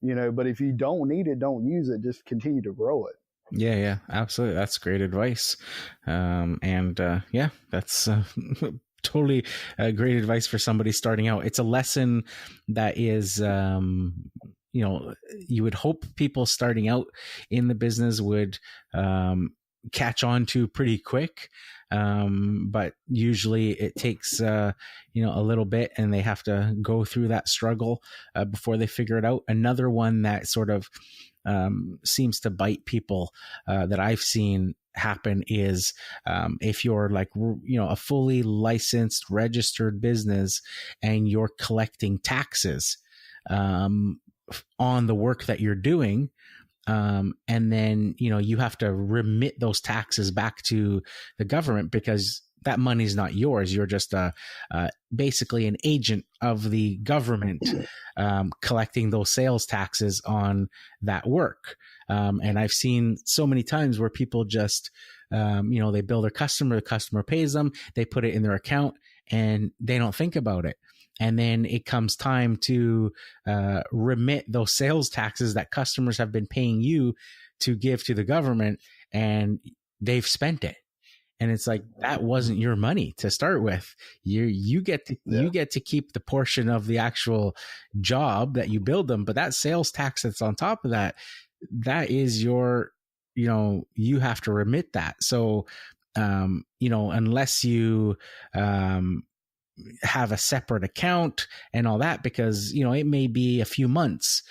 but if you don't need it, don't use it. Just continue to grow it. Yeah, absolutely. That's great advice. That's totally great advice for somebody starting out. It's a lesson that is, you would hope people starting out in the business would catch on to pretty quick. But usually it takes, a little bit, and they have to go through that struggle before they figure it out. Another one that sort of seems to bite people that I've seen happen is if you're like, a fully licensed, registered business and you're collecting taxes on the work that you're doing. And then, you have to remit those taxes back to the government because that money's not yours. You're just basically an agent of the government collecting those sales taxes on that work. And I've seen so many times where people just, they bill their customer, the customer pays them, they put it in their account, and they don't think about it. And then it comes time to remit those sales taxes that customers have been paying you to give to the government, and they've spent it. And it's like, that wasn't your money to start with. You get to keep the portion of the actual job that you billed them, but that sales tax that's on top of that is your, you have to remit that. So, unless you have a separate account and all that, because, it may be a few months,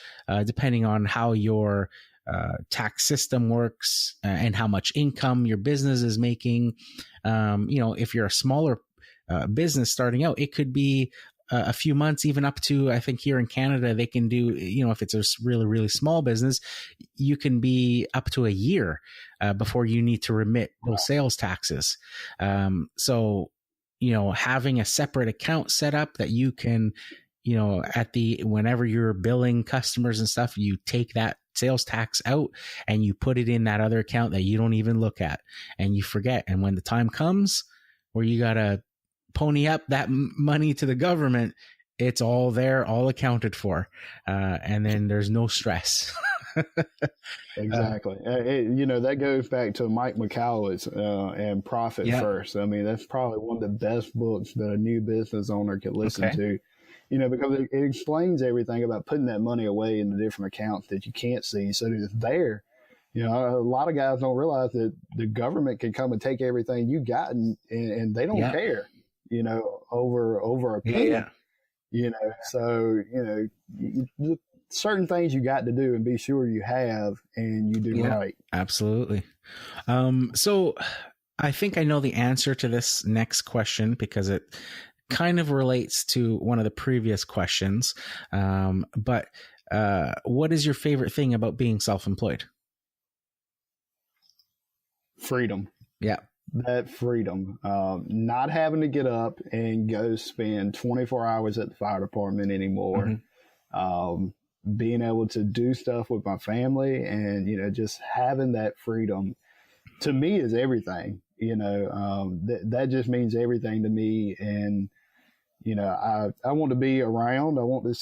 depending on how your tax system works and how much income your business is making. If you're a smaller business starting out, it could be a few months, even up to, I think here in Canada, they can do, if it's a really, really small business, you can be up to a year before you need to remit those sales taxes. So, having a separate account set up that you can, whenever you're billing customers and stuff, you take that sales tax out and you put it in that other account that you don't even look at and you forget. And when the time comes where you got to pony up that money to the government, it's all there, all accounted for. And then there's no stress. Exactly. That goes back to Mike McCallow's and Profit First. I mean, that's probably one of the best books that a new business owner could listen to, because it explains everything about putting that money away in the different accounts that you can't see. So that it's there. A lot of guys don't realize that the government can come and take everything you got and they don't care, over a penny. So, certain things you got to do and be sure you have and you do right. Absolutely. So I think I know the answer to this next question because it kind of relates to one of the previous questions. But what is your favorite thing about being self-employed? Freedom. Yeah. That freedom, not having to get up and go spend 24 hours at the fire department anymore. Mm-hmm. Being able to do stuff with my family and, just having that freedom to me is everything, that just means everything to me. And, I want to be around. I want to,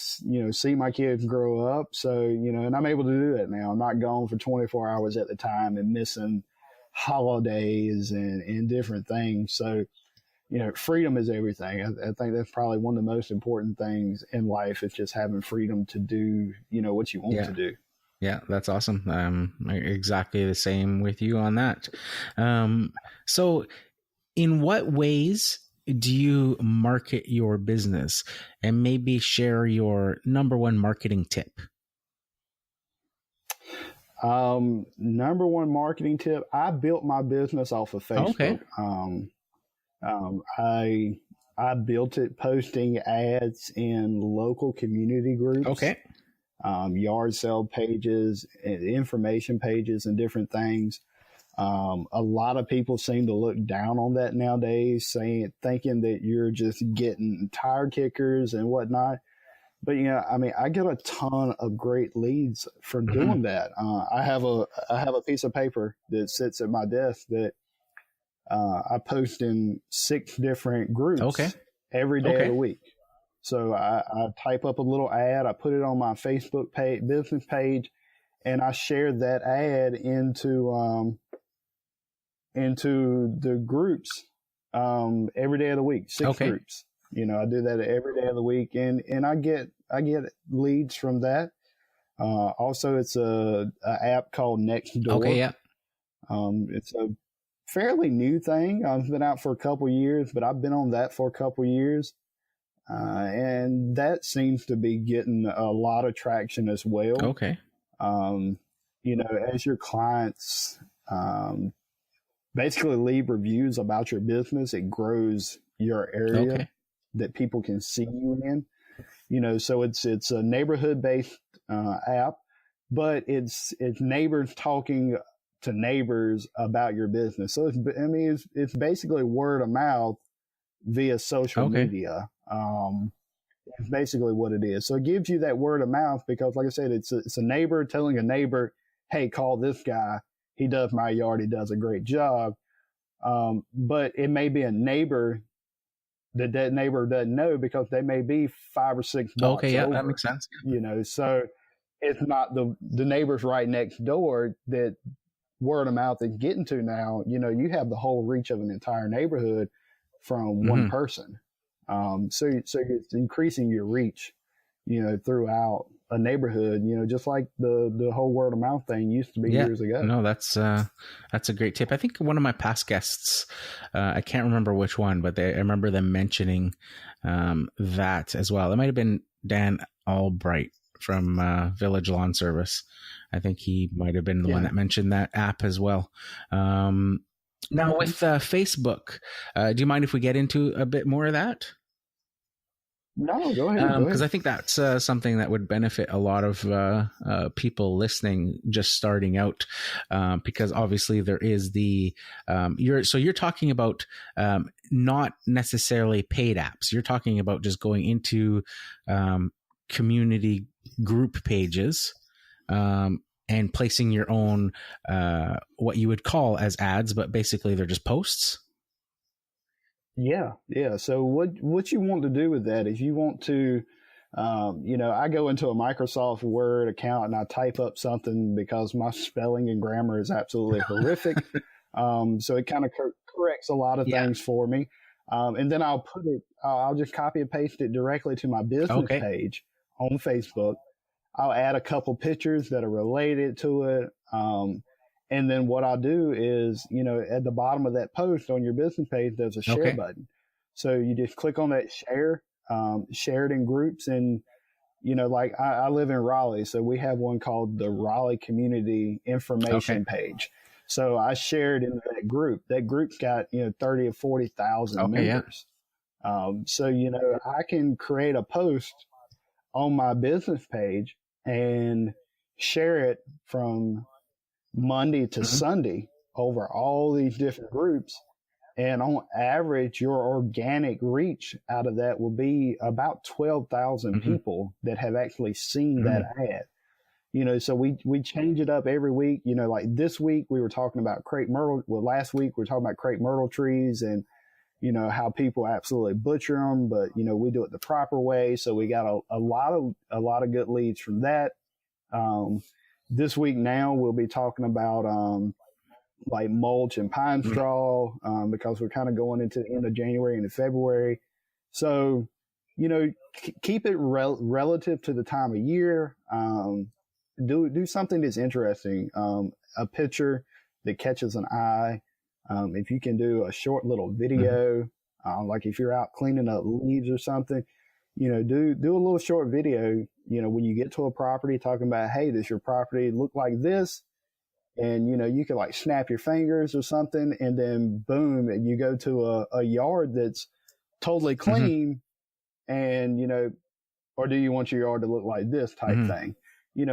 see my kids grow up. So, and I'm able to do that now. I'm not gone for 24 hours at the time and missing holidays and different things. So, freedom is everything. I think that's probably one of the most important things in life is just having freedom to do, what you want to do. Yeah, that's awesome. Exactly the same with you on that. So in what ways do you market your business, and maybe share your number one marketing tip? Number one marketing tip, I built my business off of Facebook. Okay. I built it posting ads in local community groups. Okay. Yard sale pages, information pages, and different things. A lot of people seem to look down on that nowadays, thinking that you're just getting tire kickers and whatnot. But I get a ton of great leads from doing that. I have a piece of paper that sits at my desk that I post in 6 different groups every day of the week. So I type up a little ad, I put it on my Facebook business page, and I share that ad into the groups every day of the week, 6 groups. I do that every day of the week, and I get leads from that. Also, it's a app called Nextdoor. Okay, yeah. It's a fairly new thing. It's been out for a couple years, but I've been on that for a couple years. And that seems to be getting a lot of traction as well. Okay. As your clients basically leave reviews about your business, it grows your area that people can see you in. So it's a neighborhood based app, but it's neighbors talking to neighbors about your business. So it's basically word of mouth via social media. It's basically what it is. So it gives you that word of mouth because, like I said, it's a neighbor telling a neighbor, hey, call this guy. He does my yard. He does a great job. But it may be a neighbor that neighbor doesn't know because they may be 5 or 6 blocks over. That makes sense. So it's not the neighbors right next door that word of mouth is getting to now. You have the whole reach of an entire neighborhood from one person. So it's increasing your reach, throughout a neighborhood, just like the whole word of mouth thing used to be years ago. No, that's a great tip. I think one of my past guests, I can't remember which one, but I remember them mentioning that as well. It might have been Dan Albright from Village Lawn Service. I think he might have been the one that mentioned that app as well. Now with Facebook, do you mind if we get into a bit more of that? No, go ahead. Because I think that's something that would benefit a lot of people listening, just starting out. Because obviously there is you're talking about not necessarily paid apps. You're talking about just going into community group pages. And placing your own, what you would call as ads, but basically they're just posts. Yeah. So what you want to do with that is you want to, I go into a Microsoft Word account and I type up something because my spelling and grammar is absolutely horrific. So it kind of corrects a lot of things for me. And then I'll just copy and paste it directly to my business page on Facebook. I'll add a couple pictures that are related to it. And then what I'll do is, at the bottom of that post on your business page, there's a share button. So you just click on that share it in groups. And, like I live in Raleigh, so we have one called the Raleigh Community Information page. So I shared into that group. That group's got, 30 or 40,000 members. So, I can create a post on my business page and share it from Monday to Sunday over all these different groups. And on average, your organic reach out of that will be about 12,000 people that have actually seen that ad. So we change it up every week. Like this week we were talking about crepe myrtle. Well, last week we were talking about crepe myrtle trees and, how people absolutely butcher them, but, we do it the proper way. So we got a lot of good leads from that. This week now we'll be talking about like mulch and pine straw, because we're kind of going into the end of January into February. So, keep it relative to the time of year. Do something that's interesting. A picture that catches an eye. If you can do a short little video, like if you're out cleaning up leaves or something, do a little short video, when you get to a property talking about, hey, does your property look like this? And, you can like snap your fingers or something, and then boom, and you go to a yard that's totally clean, and, or do you want your yard to look like this type thing?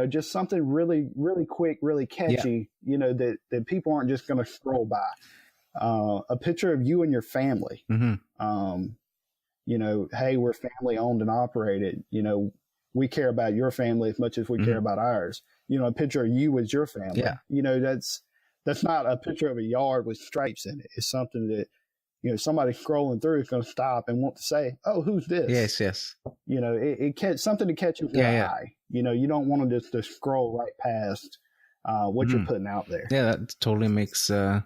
Just something really, really quick, really catchy, that people aren't just going to scroll by. A picture of you and your family. Hey, we're family owned and operated. We care about your family as much as we care about ours. A picture of you with your family. Yeah. That's not a picture of a yard with stripes in it. It's something that, somebody scrolling through is going to stop and want to say, oh, who's this? Yes. It something to catch your eye. You don't want to just scroll right past what you're putting out there. Yeah, that totally makes a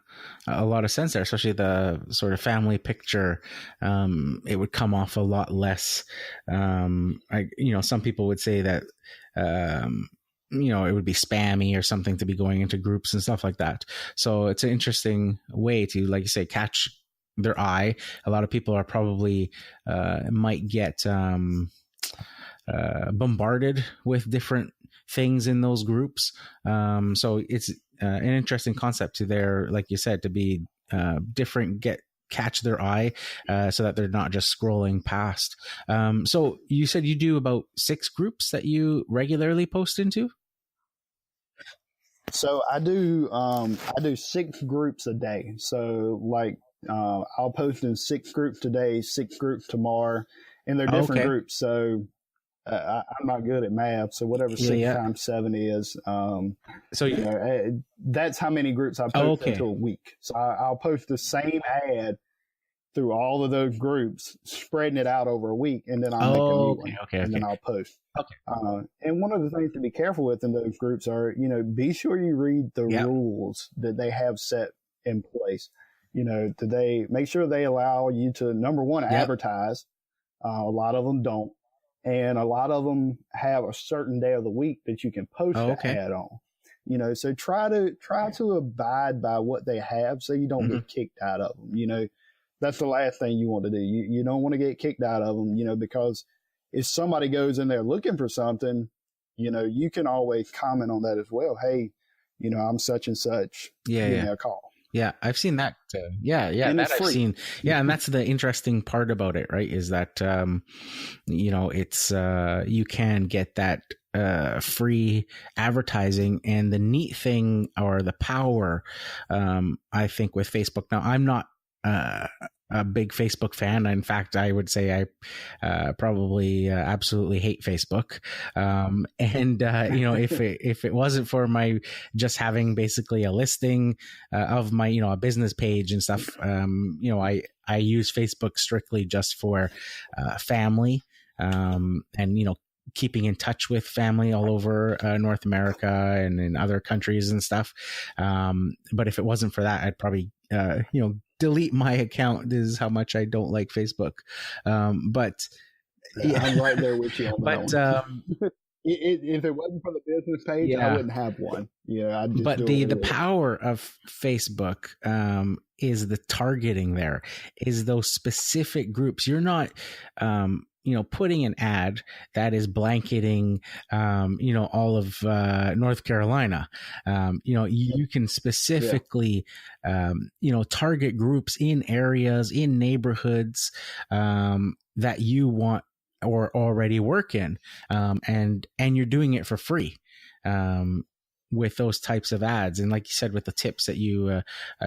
lot of sense there, especially the sort of family picture. It would come off a lot less. Some people would say that, it would be spammy or something to be going into groups and stuff like that. So it's an interesting way to, like you say, catch their eye. A lot of people are probably might get bombarded with different things in those groups. So it's an interesting concept to their, like you said, to be different, catch their eye, so that they're not just scrolling past. So you said you do about 6 groups that you regularly post into? So I do 6 groups a day. So like, I'll post in 6 groups today, 6 groups tomorrow, and they're different groups. So I'm not good at math, so whatever 6 times 7 is. That's how many groups I post into a week. So I'll post the same ad through all of those groups, spreading it out over a week, and then I'll make a new one, and then I'll post. And one of the things to be careful with in those groups are, be sure you read the rules that they have set in place. They make sure they allow you to, number one, advertise. A lot of them don't. And a lot of them have a certain day of the week that you can post that ad on. So try to abide by what they have, so you don't get kicked out of them. That's the last thing you want to do. You don't want to get kicked out of them, because if somebody goes in there looking for something, you can always comment on that as well. Hey, I'm such and such. Give me a call. Yeah, I've seen that. And that I've seen. Yeah, and that's the interesting part about it, right? Is that it's you can get that free advertising, and the neat thing, or the power, I think, with Facebook. Now, I'm not a big Facebook fan. In fact, I would say I probably absolutely hate Facebook. If it wasn't for my just having basically a listing of my, a business page and stuff, I use Facebook strictly just for family, and keeping in touch with family all over North America and in other countries and stuff. But if it wasn't for that, I'd probably, delete my account. This is how much I don't like Facebook. But I'm right there with you on that one. If it wasn't for the business page, I wouldn't have one. But the power of Facebook is the targeting. There is those specific groups. You're not putting an ad that is blanketing, all of North Carolina. You can specifically, target groups in areas, in neighborhoods that you want or already work in, and you're doing it for free. With those types of ads, and like you said, with the tips that you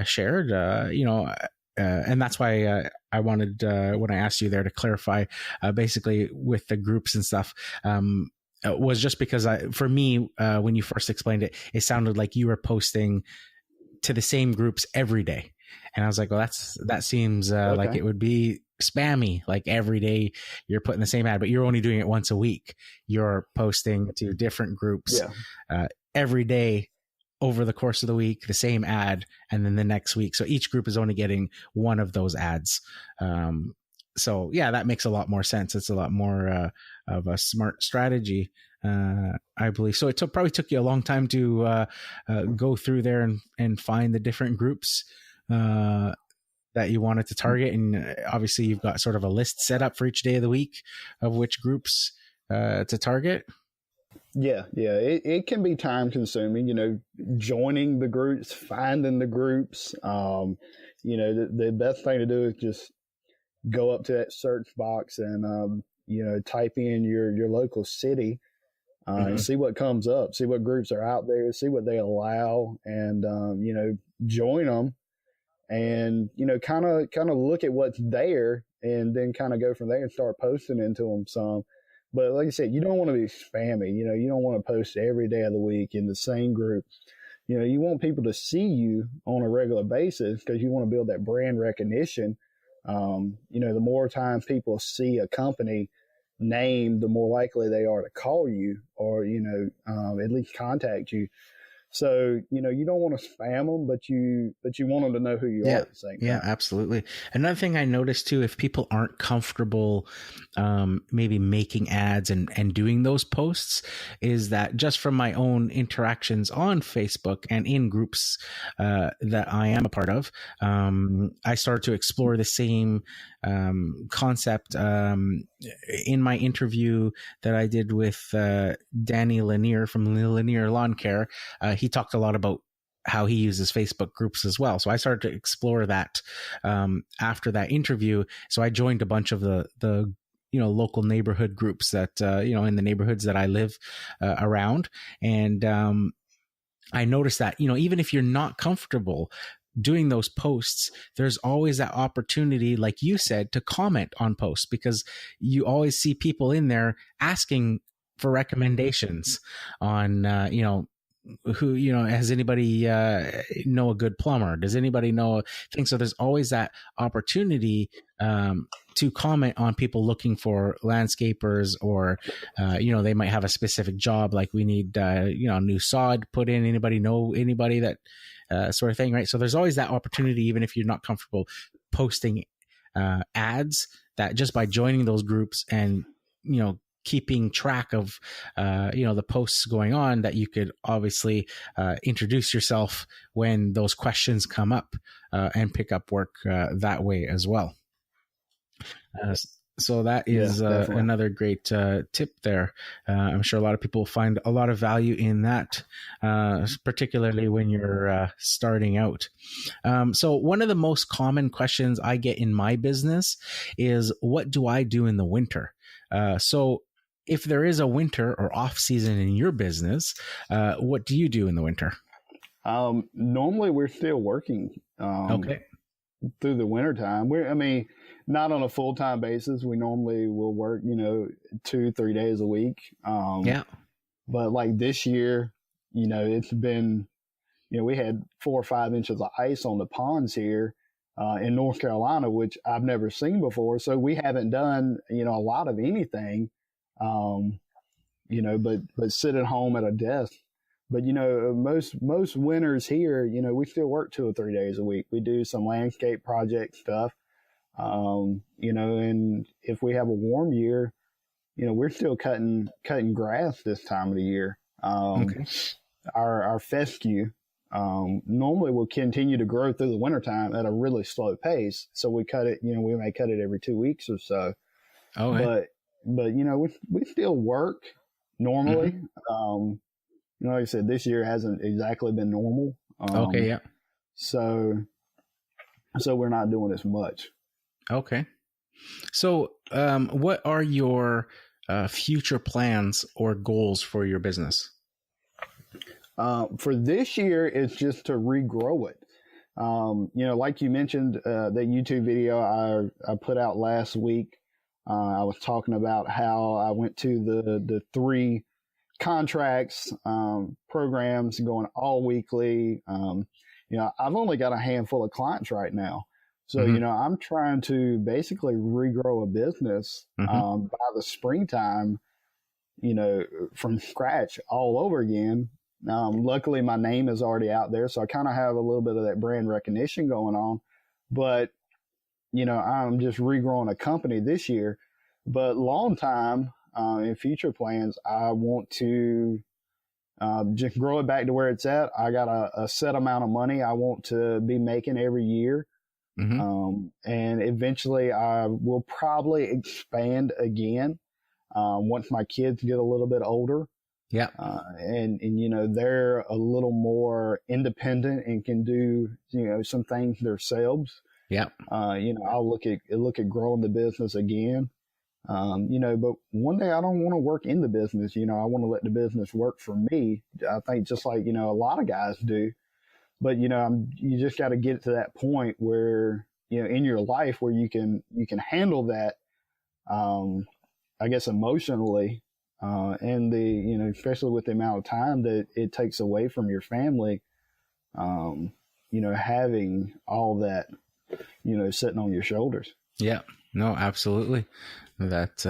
shared, and that's why I wanted, when I asked you there, to clarify basically with the groups and stuff, was just because for me, when you first explained it, it sounded like you were posting to the same groups every day. And I was like, well, that seems like it would be spammy. Like every day you're putting the same ad, but you're only doing it once a week. You're posting to different groups every day over the course of the week, the same ad, and then the next week. So each group is only getting one of those ads. So yeah, that makes a lot more sense. It's a lot more of a smart strategy, I believe. So it probably took you a long time to go through there and find the different groups that you wanted to target. And obviously you've got sort of a list set up for each day of the week of which groups to target. Yeah. It can be time consuming, joining the groups, finding the groups. The best thing to do is just go up to that search box and, type in your local city and see what comes up, see what groups are out there, see what they allow, and, join them and, kind of look at what's there and then kind of go from there and start posting into them some. But like I said, you don't want to be spammy. You don't want to post every day of the week in the same group. You want people to see you on a regular basis because you want to build that brand recognition. The more times people see a company name, the more likely they are to call you or, at least contact you. So, you don't want to spam them, but you want them to know who you are at the same time. Yeah, absolutely. Another thing I noticed too, if people aren't comfortable maybe making ads and doing those posts, is that just from my own interactions on Facebook and in groups that I am a part of, I started to explore the same concept in my interview that I did with Danny Lanier from Lanier Lawn Care. He talked a lot about how he uses Facebook groups as well. So I started to explore that after that interview. So I joined a bunch of the local neighborhood groups that, in the neighborhoods that I live around. And I noticed that, even if you're not comfortable doing those posts, there's always that opportunity, like you said, to comment on posts, because you always see people in there asking for recommendations on, who, has anybody know a good plumber? Does anybody know a thing? So there's always that opportunity to comment on people looking for landscapers, or, they might have a specific job, like we need, new sod put in. Anybody know anybody that sort of thing, right? So there's always that opportunity, even if you're not comfortable posting ads, that just by joining those groups and, keeping track of, the posts going on, that you could obviously introduce yourself when those questions come up and pick up work that way as well. So that is another great tip there. I'm sure a lot of people find a lot of value in that, particularly when you're starting out. So one of the most common questions I get in my business is, what do I do in the winter? So if there is a winter or off season in your business, what do you do in the winter? Normally we're still working. Okay. Through the wintertime. Not on a full-time basis. We normally will work, 2-3 days a week. But like this year, it's been, we had 4 or 5 inches of ice on the ponds here in North Carolina, which I've never seen before. So we haven't done, a lot of anything, but sit at home at a desk. But, most winters here, we still work 2 or 3 days a week. We do some landscape project stuff, and if we have a warm year, we're still cutting grass this time of the year. Okay. Our fescue normally will continue to grow through the wintertime at a really slow pace. So we cut it, we may cut it every 2 weeks or so. Okay. But we still work normally. Like I said, this year hasn't exactly been normal. Okay, yeah. So we're not doing as much. Okay. So what are your future plans or goals for your business? For this year, it's just to regrow it. Like you mentioned, that YouTube video I put out last week, I was talking about how I went to the 3 contracts, programs going all weekly. I've only got a handful of clients right now. So, I'm trying to basically regrow a business, by the springtime, from scratch all over again. Luckily, my name is already out there, so I kind of have a little bit of that brand recognition going on. But, I'm just regrowing a company this year. But long time, in future plans, I want to just grow it back to where it's at. I got a set amount of money I want to be making every year. And eventually I will probably expand again once my kids get a little bit older. Yeah. And they're a little more independent and can do, some things themselves. Yeah. I'll look at growing the business again. But one day I don't want to work in the business. I want to let the business work for me. I think just like, a lot of guys do. But, you just got to get to that point where, in your life where you can handle that, I guess, emotionally, and especially with the amount of time that it takes away from your family, having all that, sitting on your shoulders. Yeah, no, absolutely. That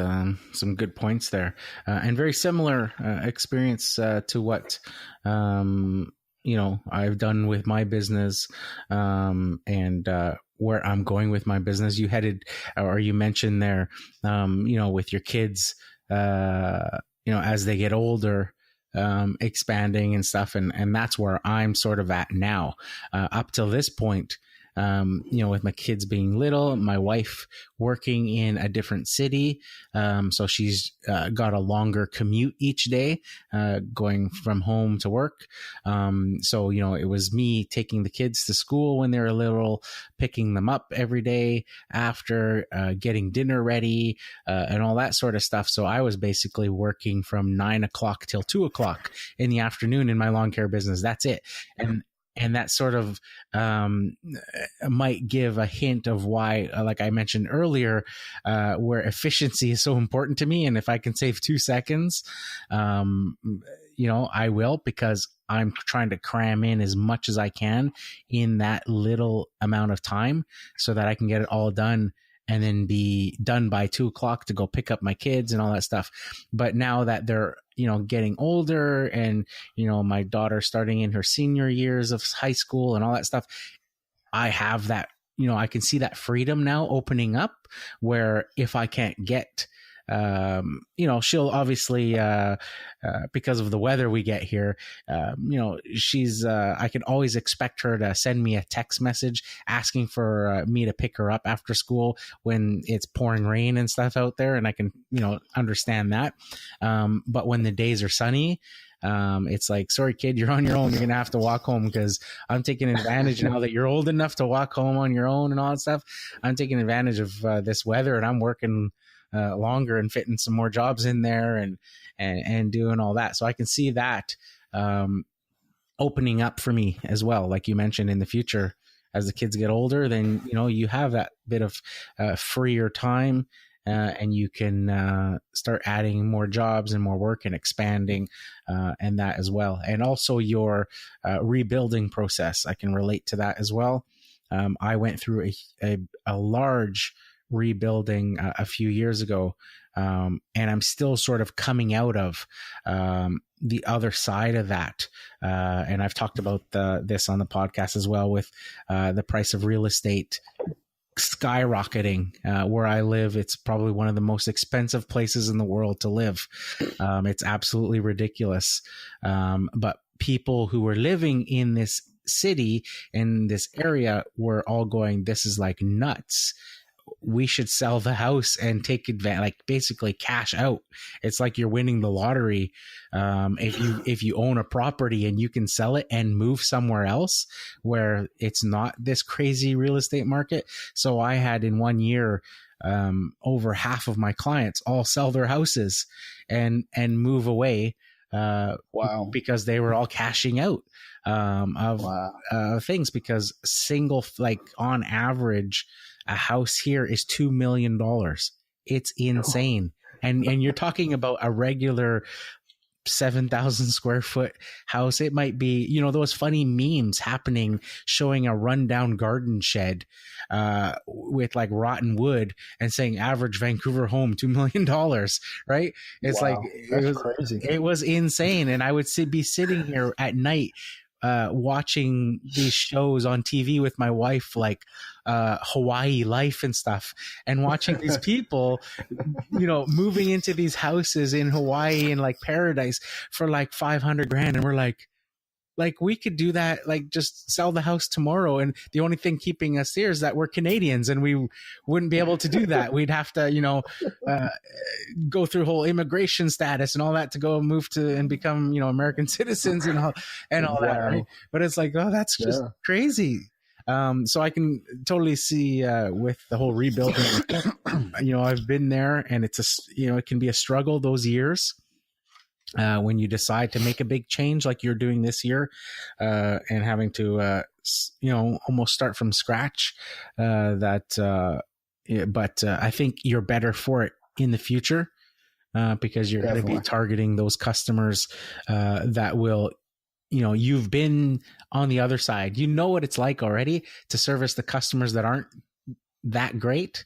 some good points there, and very similar experience to what I've done with my business, and where I'm going with my business. You mentioned there, with your kids, as they get older, expanding and stuff, and that's where I'm sort of at now. Up till this point, with my kids being little, my wife working in a different city. So she's got a longer commute each day, going from home to work. So, it was me taking the kids to school when they were little, picking them up every day after, getting dinner ready, and all that sort of stuff. So I was basically working from 9 o'clock till 2 o'clock in the afternoon in my lawn care business. That's it. And that sort of might give a hint of why, like I mentioned earlier, where efficiency is so important to me. And if I can save 2 seconds, I will, because I'm trying to cram in as much as I can in that little amount of time so that I can get it all done and then be done by 2 o'clock to go pick up my kids and all that stuff. But now that they're, getting older and, my daughter starting in her senior years of high school and all that stuff, I have that, I can see that freedom now opening up where if I can't get, she'll obviously, because of the weather we get here, she's, I can always expect her to send me a text message asking for me to pick her up after school when it's pouring rain and stuff out there. And I can, understand that. But when the days are sunny, it's like, sorry, kid, you're on your own. You're going to have to walk home because I'm taking advantage now that you're old enough to walk home on your own and all that stuff. I'm taking advantage of this weather and I'm working longer and fitting some more jobs in there and doing all that. So I can see that opening up for me as well. Like you mentioned, in the future, as the kids get older, then, you have that bit of freer time and you can start adding more jobs and more work and expanding and that as well. And also your rebuilding process. I can relate to that as well. I went through a large rebuilding a few years ago, and I'm still sort of coming out of the other side of that. And I've talked about this on the podcast as well, with the price of real estate skyrocketing. Where I live, it's probably one of the most expensive places in the world to live. It's absolutely ridiculous. But people who were living in this city, in this area, were all going, this is like nuts. We should sell the house and take advantage, like basically cash out. It's like you're winning the lottery. If you own a property and you can sell it and move somewhere else where it's not this crazy real estate market. So I had in 1 year, over half of my clients all sell their houses and move away. Wow. Because they were all cashing out of things, because on average, a house here is $2 million. It's insane. And you're talking about a regular 7,000 square foot house. It might be, you know, those funny memes happening showing a rundown garden shed with like rotten wood and saying average Vancouver home, $2 million, right? It's Wow, like, that's crazy. It was insane. And I would be sitting here at night watching these shows on TV with my wife, like Hawaii Life and stuff, and watching these people, you know, moving into these houses in Hawaii and like paradise for like 500 grand. And we're like, we could do that, like just sell the house tomorrow. And the only thing keeping us here is that we're Canadians and we wouldn't be able to do that. We'd have to, you know, go through whole immigration status and all that to go move to and become, you know, American citizens and all that. Right. But it's like, oh, that's just crazy. So I can totally see with the whole rebuilding, you know, I've been there, and it's you know, it can be a struggle those years. When you decide to make a big change like you're doing this year, and having to, you know, almost start from scratch, but I think you're better for it in the future, because you're going to be targeting those customers that will, you know, you've been on the other side. You know what it's like already to service the customers that aren't that great.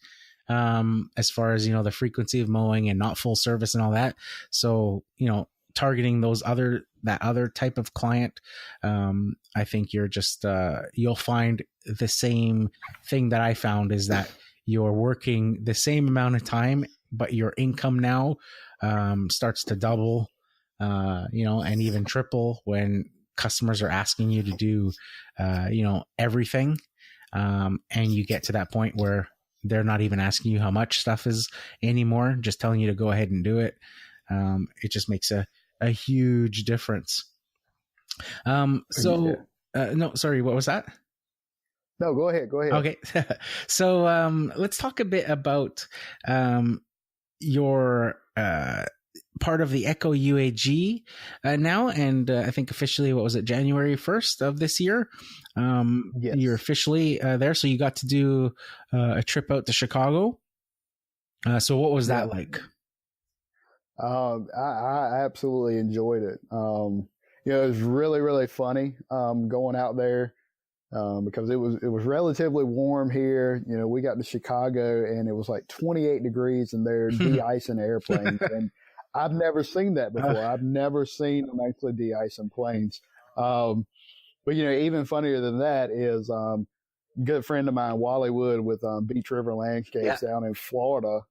As far as, you know, the frequency of mowing and not full service and all that. So, you know, targeting that other type of client, I think you're just, you'll find the same thing that I found is that you're working the same amount of time, but your income now, starts to double, you know, and even triple when customers are asking you to do, you know, everything. And you get to that point where they're not even asking you how much stuff is anymore, just telling you to go ahead and do it. It just makes a huge difference. No, sorry, what was that? No, go ahead. Okay. So, let's talk a bit about, your, part of the Echo UAG now, and I think officially, what was it, January 1st of this year? Yes. You're officially there, so you got to do a trip out to Chicago. So what was that like? I absolutely enjoyed it. You know, it was really, really funny going out there because it was relatively warm here. You know, we got to Chicago and it was like 28 degrees and they're de-icing airplanes. And I've never seen that before. I've never seen them actually de-icing planes. But, you know, even funnier than that is a good friend of mine, Wally Wood with Beach River Landscapes down in Florida.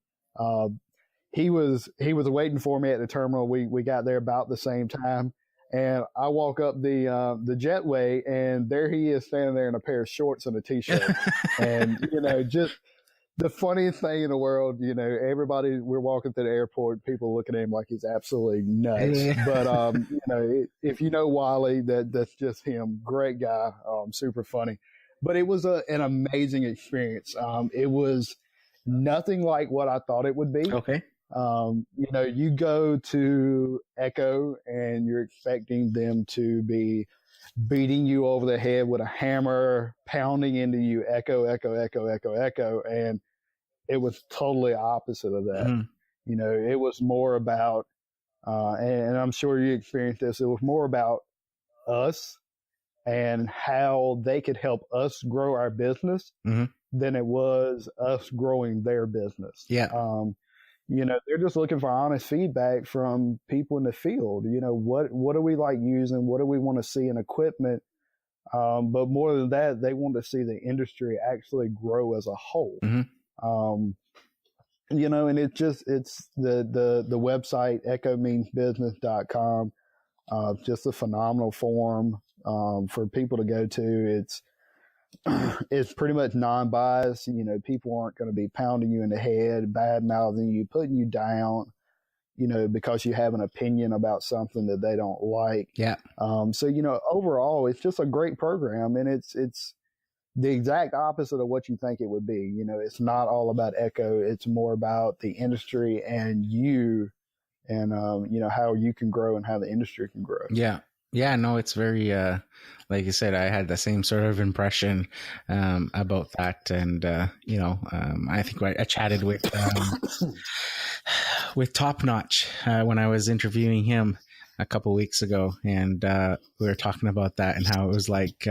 He was waiting for me at the terminal. We got there about the same time. And I walk up the jetway, and there he is standing there in a pair of shorts and a T-shirt. And, you know, just the funniest thing in the world, you know, everybody, we're walking through the airport, people looking at him like he's absolutely nuts. But, you know, if you know Wally, that's just him. Great guy, super funny. But it was an amazing experience. It was nothing like what I thought it would be. Okay. You know, you go to Echo and you're expecting them to be beating you over the head with a hammer, pounding into you, echo, echo, echo, echo, echo. And it was totally opposite of that. Mm. You know, it was more about, and I'm sure you experienced this, it was more about us and how they could help us grow our business than it was us growing their business. Yeah. You know, they're just looking for honest feedback from people in the field. You know, what do we like using? What do we want to see in equipment? But more than that, they want to see the industry actually grow as a whole. You know, and it's the website, echomeansbusiness.com, just a phenomenal forum for people to go to. It's pretty much non-biased. You know, people aren't going to be pounding you in the head, bad-mouthing you, putting you down, you know, because you have an opinion about something that they don't like. Yeah. So, you know, overall, it's just a great program, and it's the exact opposite of what you think it would be. You know, it's not all about Echo. It's more about the industry and you and, you know, how you can grow and how the industry can grow. Yeah. Yeah, no, it's very, like you said, I had the same sort of impression about that. And, you know, I think I chatted with Top Notch when I was interviewing him a couple weeks ago, and we were talking about that and how it was like,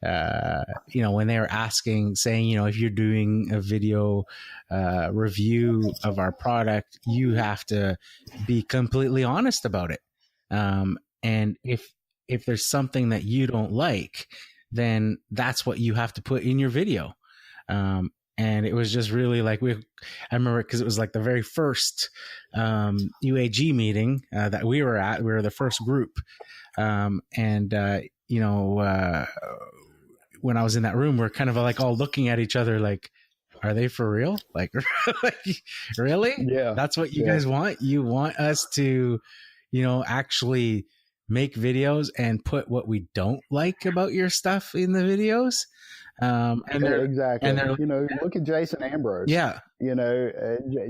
when they were saying, if you're doing a video review of our product, you have to be completely honest about it. And if there's something that you don't like, then that's what you have to put in your video. And it was just really like, I remember because it was like the very first UAG meeting that we were at. We were the first group. When I was in that room, we're kind of like all looking at each other like, are they for real? Like, really? Yeah. That's what you guys want? You want us to, actually make videos and put what we don't like about your stuff in the videos? Exactly. And they're, look at Jason Ambrose. Yeah.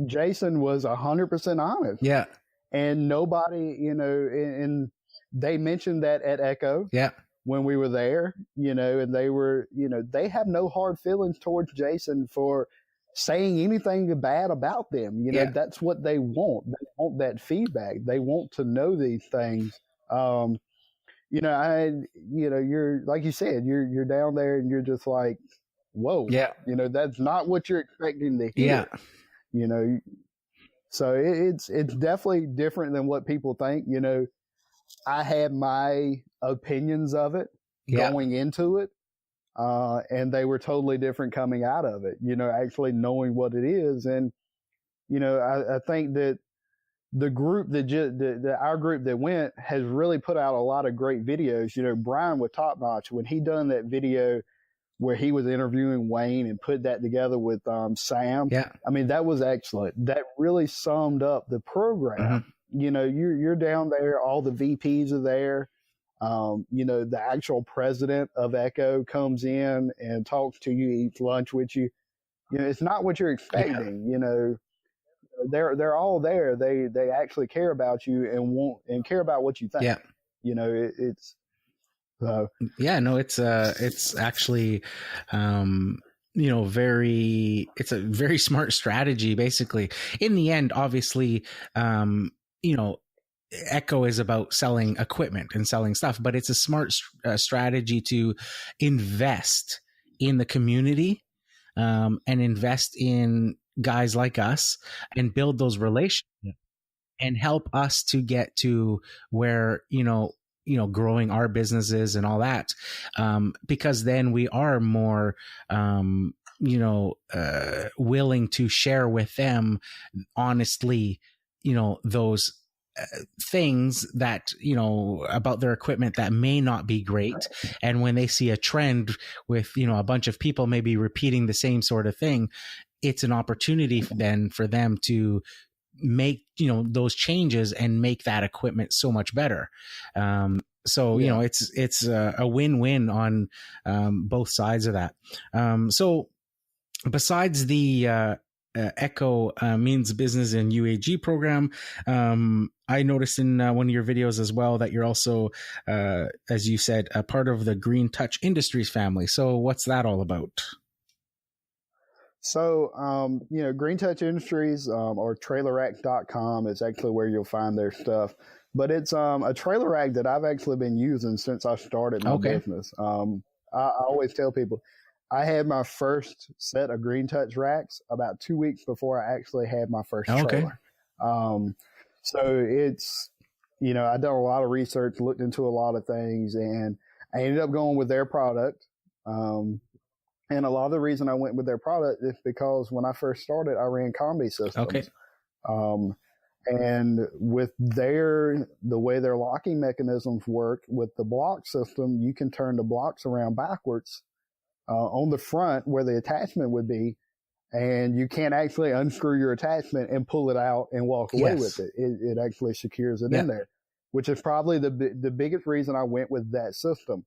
Jason was 100% honest. Yeah. And nobody, and they mentioned that at Echo. Yeah. When we were there, and they were, they have no hard feelings towards Jason for saying anything bad about them. That's what they want. They want that feedback. They want to know these things. You're, like you said, you're down there and you're just like, whoa, yeah. That's not what you're expecting to hear. Yeah. So it's definitely different than what people think. I had my opinions of it going into it, and they were totally different coming out of it, actually knowing what it is. And, I think that the group our group that went has really put out a lot of great videos. Brian with Top Notch, when he done that video where he was interviewing Wayne and put that together with Sam. Yeah. I mean, that was excellent. That really summed up the program. Mm-hmm. You're down there, all the VPs are there. The actual president of Echo comes in and talks to you, eats lunch with you. It's not what you're expecting. They're all there. They actually care about you and care about what you think. Yeah. It's it's actually it's a very smart strategy. Basically, in the end, obviously, Echo is about selling equipment and selling stuff, but it's a smart strategy to invest in the community and invest in guys like us and build those relationships and help us to get to where, growing our businesses and all that. Because then we are more, willing to share with them honestly, those things that, about their equipment that may not be great. And when they see a trend with, a bunch of people maybe repeating the same sort of thing, it's an opportunity then for them to make, those changes and make that equipment so much better. It's a win-win on both sides of that. So besides the Echo Means Business and UAG program, I noticed in one of your videos as well that you're also, as you said, a part of the Green Touch Industries family. So what's that all about? So, Green Touch Industries or TrailerRack.com is actually where you'll find their stuff. But it's a trailer rack that I've actually been using since I started my business. I always tell people I had my first set of Green Touch racks about 2 weeks before I actually had my first trailer. So it's, I done a lot of research, looked into a lot of things, and I ended up going with their product. And a lot of the reason I went with their product is because when I first started, I ran combi systems. Okay. And with the way their locking mechanisms work with the block system, you can turn the blocks around backwards on the front where the attachment would be, and you can't actually unscrew your attachment and pull it out and walk away with it. It actually secures it in there, which is probably the biggest reason I went with that system.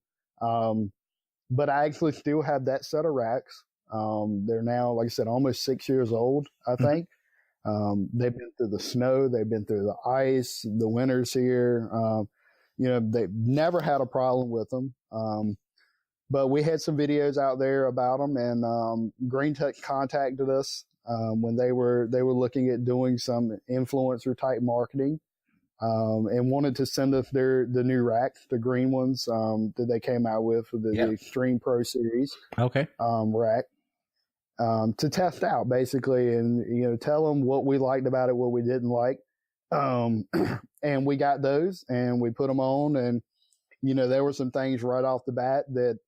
But I actually still have that set of racks. They're now, like I said, almost 6 years old, I think. They've been through the snow. They've been through the ice, the winters here. They've never had a problem with them. But we had some videos out there about them, and Green Touch contacted us when they were looking at doing some influencer type marketing. and wanted to send us the new racks, the green ones that they came out with the Extreme Pro Series rack, to test out basically, and tell them what we liked about it, what we didn't like, and we got those and we put them on, and there were some things right off the bat that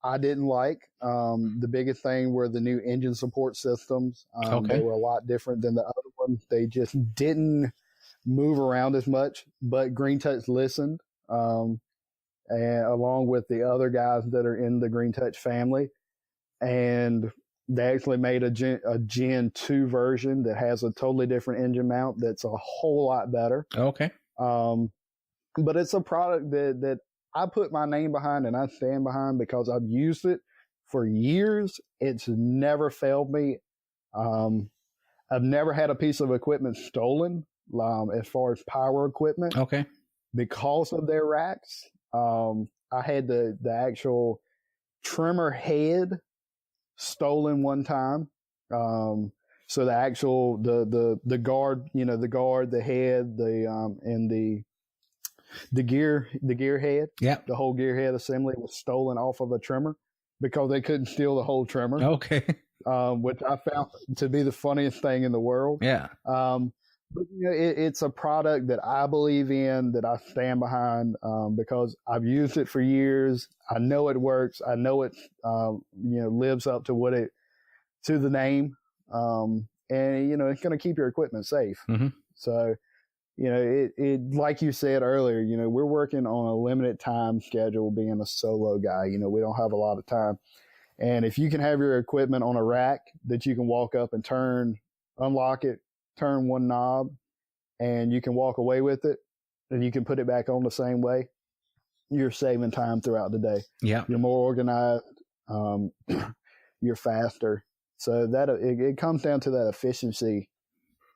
I didn't like. The biggest thing were the new engine support systems. They were a lot different than the other ones. They just didn't move around as much, but Green Touch listened, and along with the other guys that are in the Green Touch family, and they actually made a Gen 2 version that has a totally different engine mount that's a whole lot better. Okay. But it's a product that I put my name behind and I stand behind because I've used it for years. It's never failed me. I've never had a piece of equipment stolen as far as power equipment. Okay. Because of their racks. I had the actual trimmer head stolen one time. So the actual the guard, the guard, the head, and the gear head, the whole gear head assembly was stolen off of a trimmer because they couldn't steal the whole trimmer. Okay. Which I found to be the funniest thing in the world. Yeah. But it's a product that I believe in, that I stand behind, because I've used it for years. I know it works. I know it, lives up to to the name. And it's going to keep your equipment safe. Mm-hmm. So, it like you said earlier, we're working on a limited time schedule being a solo guy. We don't have a lot of time. And if you can have your equipment on a rack that you can walk up and unlock it, turn one knob, and you can walk away with it, and you can put it back on the same way, you're saving time throughout the day. Yeah. You're more organized. You're faster. So that it comes down to that efficiency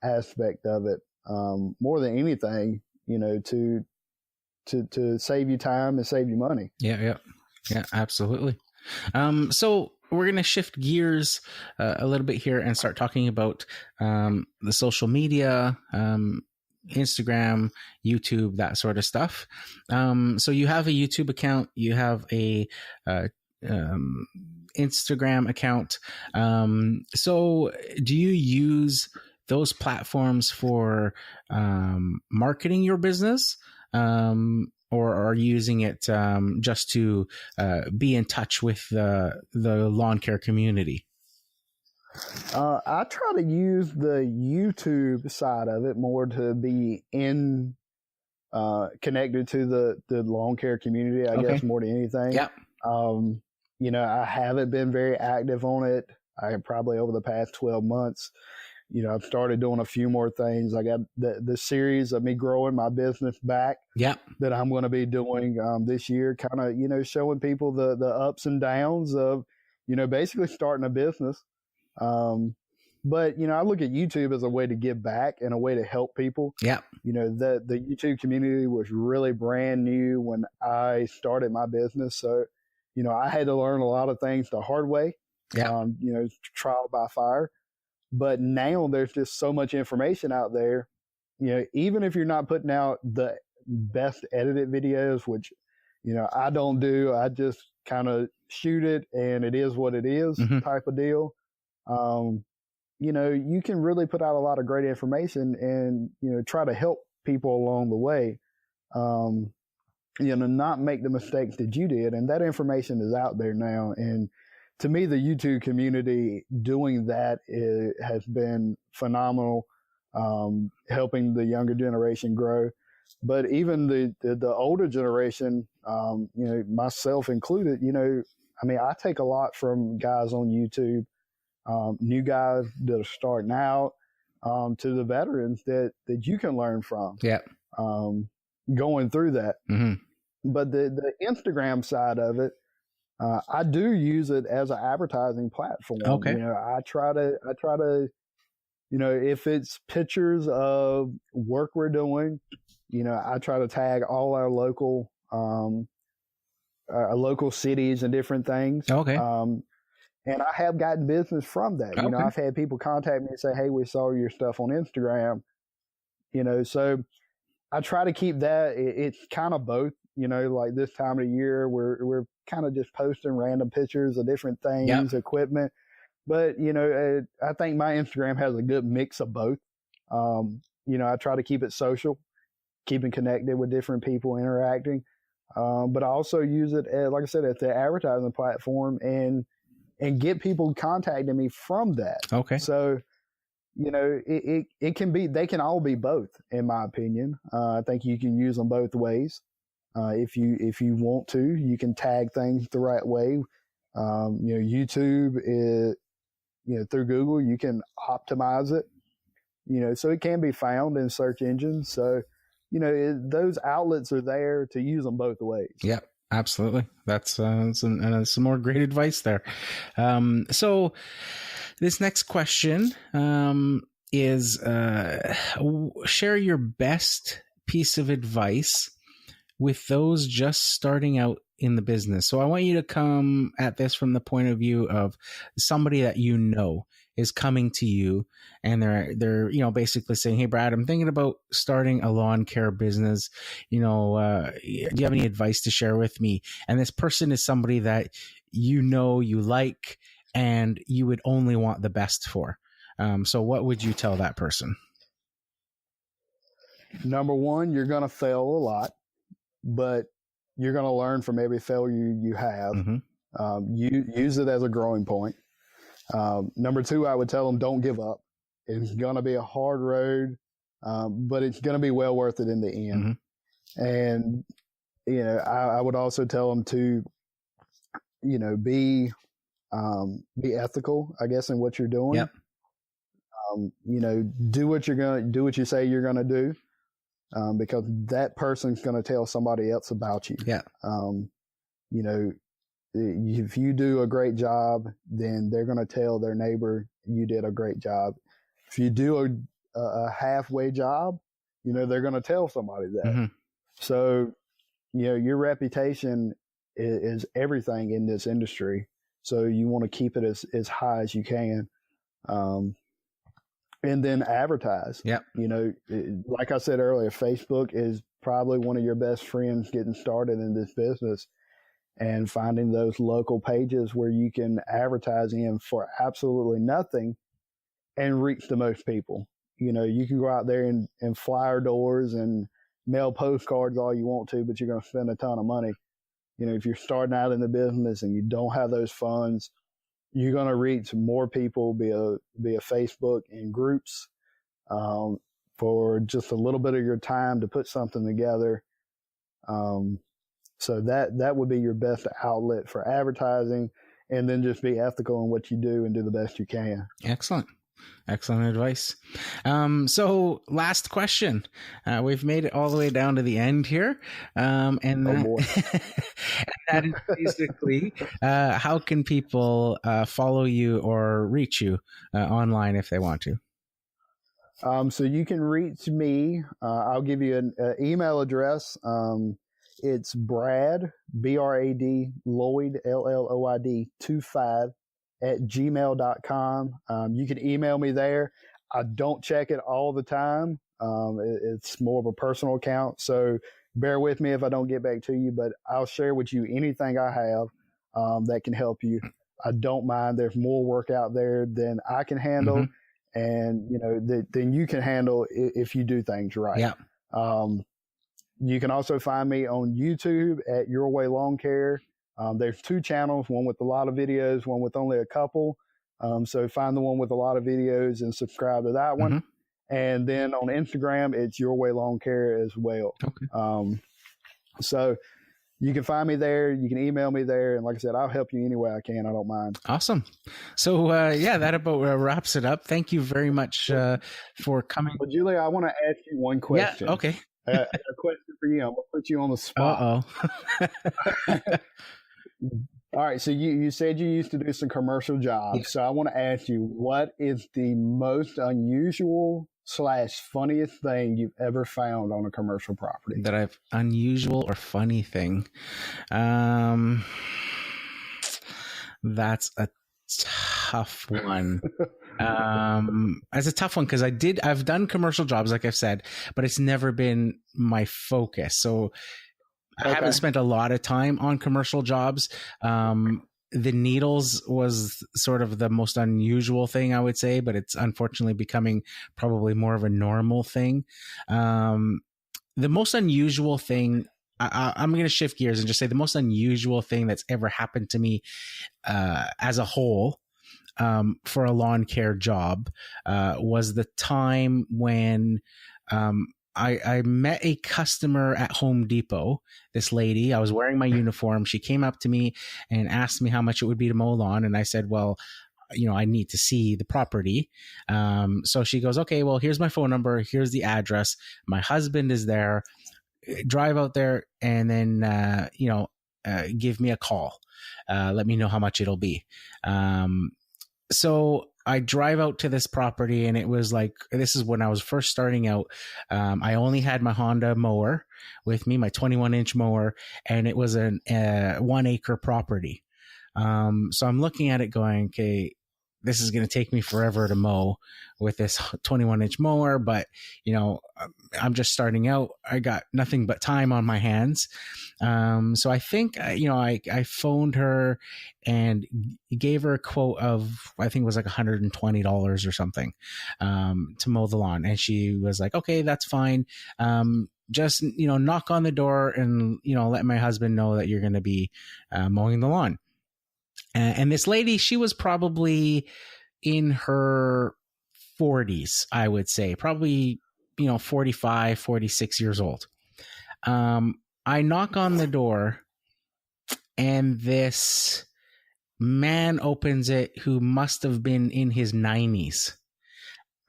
aspect of it. More than anything, to save you time and save you money. Yeah, absolutely. So we're going to shift gears a little bit here and start talking about the social media, Instagram, YouTube, that sort of stuff. So you have a YouTube account, you have a Instagram account. So do you use those platforms for marketing your business, or are you using it just to be in touch with the lawn care community? I try to use the YouTube side of it more to be connected to the lawn care community, I guess, more than anything. Yeah. I haven't been very active on it. Probably over the past 12 months. I've started doing a few more things. I got the series of me growing my business back that I'm going to be doing this year, kind of, showing people the ups and downs of, basically starting a business. But, I look at YouTube as a way to give back and a way to help people. Yeah. The YouTube community was really brand new when I started my business. So, I had to learn a lot of things the hard way, trial by fire. But now there's just so much information out there, even if you're not putting out the best edited videos, which, I don't do, I just kind of shoot it and it is what it is type of deal. You can really put out a lot of great information and, try to help people along the way, not make the mistakes that you did. And that information is out there now. And to me, the YouTube community doing that has been phenomenal, helping the younger generation grow. But even the older generation, myself included, I take a lot from guys on YouTube, new guys that are starting out, to the veterans that you can learn from. Yeah. Going through that. Mm-hmm. But the Instagram side of it, I do use it as an advertising platform. Okay. I try to, if it's pictures of work we're doing, I try to tag all our local cities and different things. Okay. And I have gotten business from that. Okay. I've had people contact me and say, "Hey, we saw your stuff on Instagram." So I try to keep that. It's kind of both, like this time of the year, we're kind of just posting random pictures of different things, equipment. But, I think my Instagram has a good mix of both. I try to keep it social, keeping connected with different people, interacting. But I also use it, like I said, at the advertising platform and get people contacting me from that. Okay. So, it can be, they can all be both, in my opinion. I think you can use them both ways. If you want to, you can tag things the right way. YouTube is, through Google, you can optimize it, so it can be found in search engines. So, those outlets are there to use them both ways. Yeah, absolutely. That's some more great advice there. So this next question is share your best piece of advice with those just starting out in the business. So I want you to come at this from the point of view of somebody that is coming to you, and they're basically saying, "Hey, Brad, I'm thinking about starting a lawn care business. Do you have any advice to share with me?" And this person is somebody that you like, and you would only want the best for. So what would you tell that person? Number one, you're going to fail a lot, but you're going to learn from every failure you have. Mm-hmm. You use it as a growing point. Number two, I would tell them, don't give up. It's going to be a hard road, but it's going to be well worth it in the end. Mm-hmm. And, I would also tell them to, be ethical, I guess, in what you're doing. Yep. Do what you say you're going to do, because that person's going to tell somebody else about you. Yeah. If you do a great job, then they're going to tell their neighbor you did a great job. If you do a halfway job, they're going to tell somebody that. Mm-hmm. So, your reputation is everything in this industry. So you want to keep it as high as you can. And then advertise. Yeah. Like I said earlier, Facebook is probably one of your best friends getting started in this business, and finding those local pages where you can advertise in for absolutely nothing and reach the most people. You can go out there and flyer doors and mail postcards all you want to, but you're going to spend a ton of money. If you're starting out in the business and you don't have those funds, you're going to reach more people via Facebook and groups for just a little bit of your time to put something together. So that would be your best outlet for advertising, and then just be ethical in what you do and do the best you can. Excellent advice. So last question. We've made it all the way down to the end here. And that is basically, how can people follow you or reach you online if they want to? So you can reach me. I'll give you an email address. It's Brad, B-R-A-D, Lloyd, L-L-O-I-D, 25 @gmail.com. You can email me there. I don't check it all the time. It's more of a personal account, so bear with me if I don't get back to you, but I'll share with you anything I have that can help you. I don't mind. There's more work out there than I can handle, mm-hmm. and then you can handle if you do things right. Yeah. You can also find me on YouTube at Your Way Lawn Care. There's two channels, one with a lot of videos, one with only a couple. So find the one with a lot of videos and subscribe to that one. Mm-hmm. And then on Instagram, it's Your Way Lawn Care as well. Okay. So you can find me there. You can email me there. And like I said, I'll help you any way I can. I don't mind. Awesome. So, that about wraps it up. Thank you very much for coming. Well, Julia, I want to ask you one question. Yeah, okay. A question for you. I'm going to put you on the spot. Uh-oh. All right. So you said you used to do some commercial jobs. Yeah. So I want to ask you, what is the most unusual / funniest thing you've ever found on a commercial property? That I've unusual or funny thing. That's a tough one. It's a tough one because I've done commercial jobs, like I've said, but it's never been my focus. So I haven't spent a lot of time on commercial jobs. The needles was sort of the most unusual thing, I would say, but it's unfortunately becoming probably more of a normal thing. The most unusual thing, I'm going to shift gears and just say the most unusual thing that's ever happened to me as a whole for a lawn care job was the time when I met a customer at Home Depot, this lady. I was wearing my uniform. She came up to me and asked me how much it would be to mow lawn. And I said, well, I need to see the property. So she goes, okay, well, here's my phone number. Here's the address. My husband is there. Drive out there and then, give me a call. Let me know how much it'll be. So I drive out to this property, and it was like, this is when I was first starting out. I only had my Honda mower with me, my 21-inch mower, and it was a 1 acre property. So I'm looking at it going, okay, this is going to take me forever to mow with this 21-inch mower, but I'm just starting out. I got nothing but time on my hands. So I think, I phoned her and gave her a quote of, I think it was like $120 or something, to mow the lawn. And she was like, okay, that's fine. Just, knock on the door and, let my husband know that you're going to be mowing the lawn. And this lady, she was probably in her 40s, I would say, probably, 45, 46 years old. I knock on the door, and this man opens it who must have been in his 90s.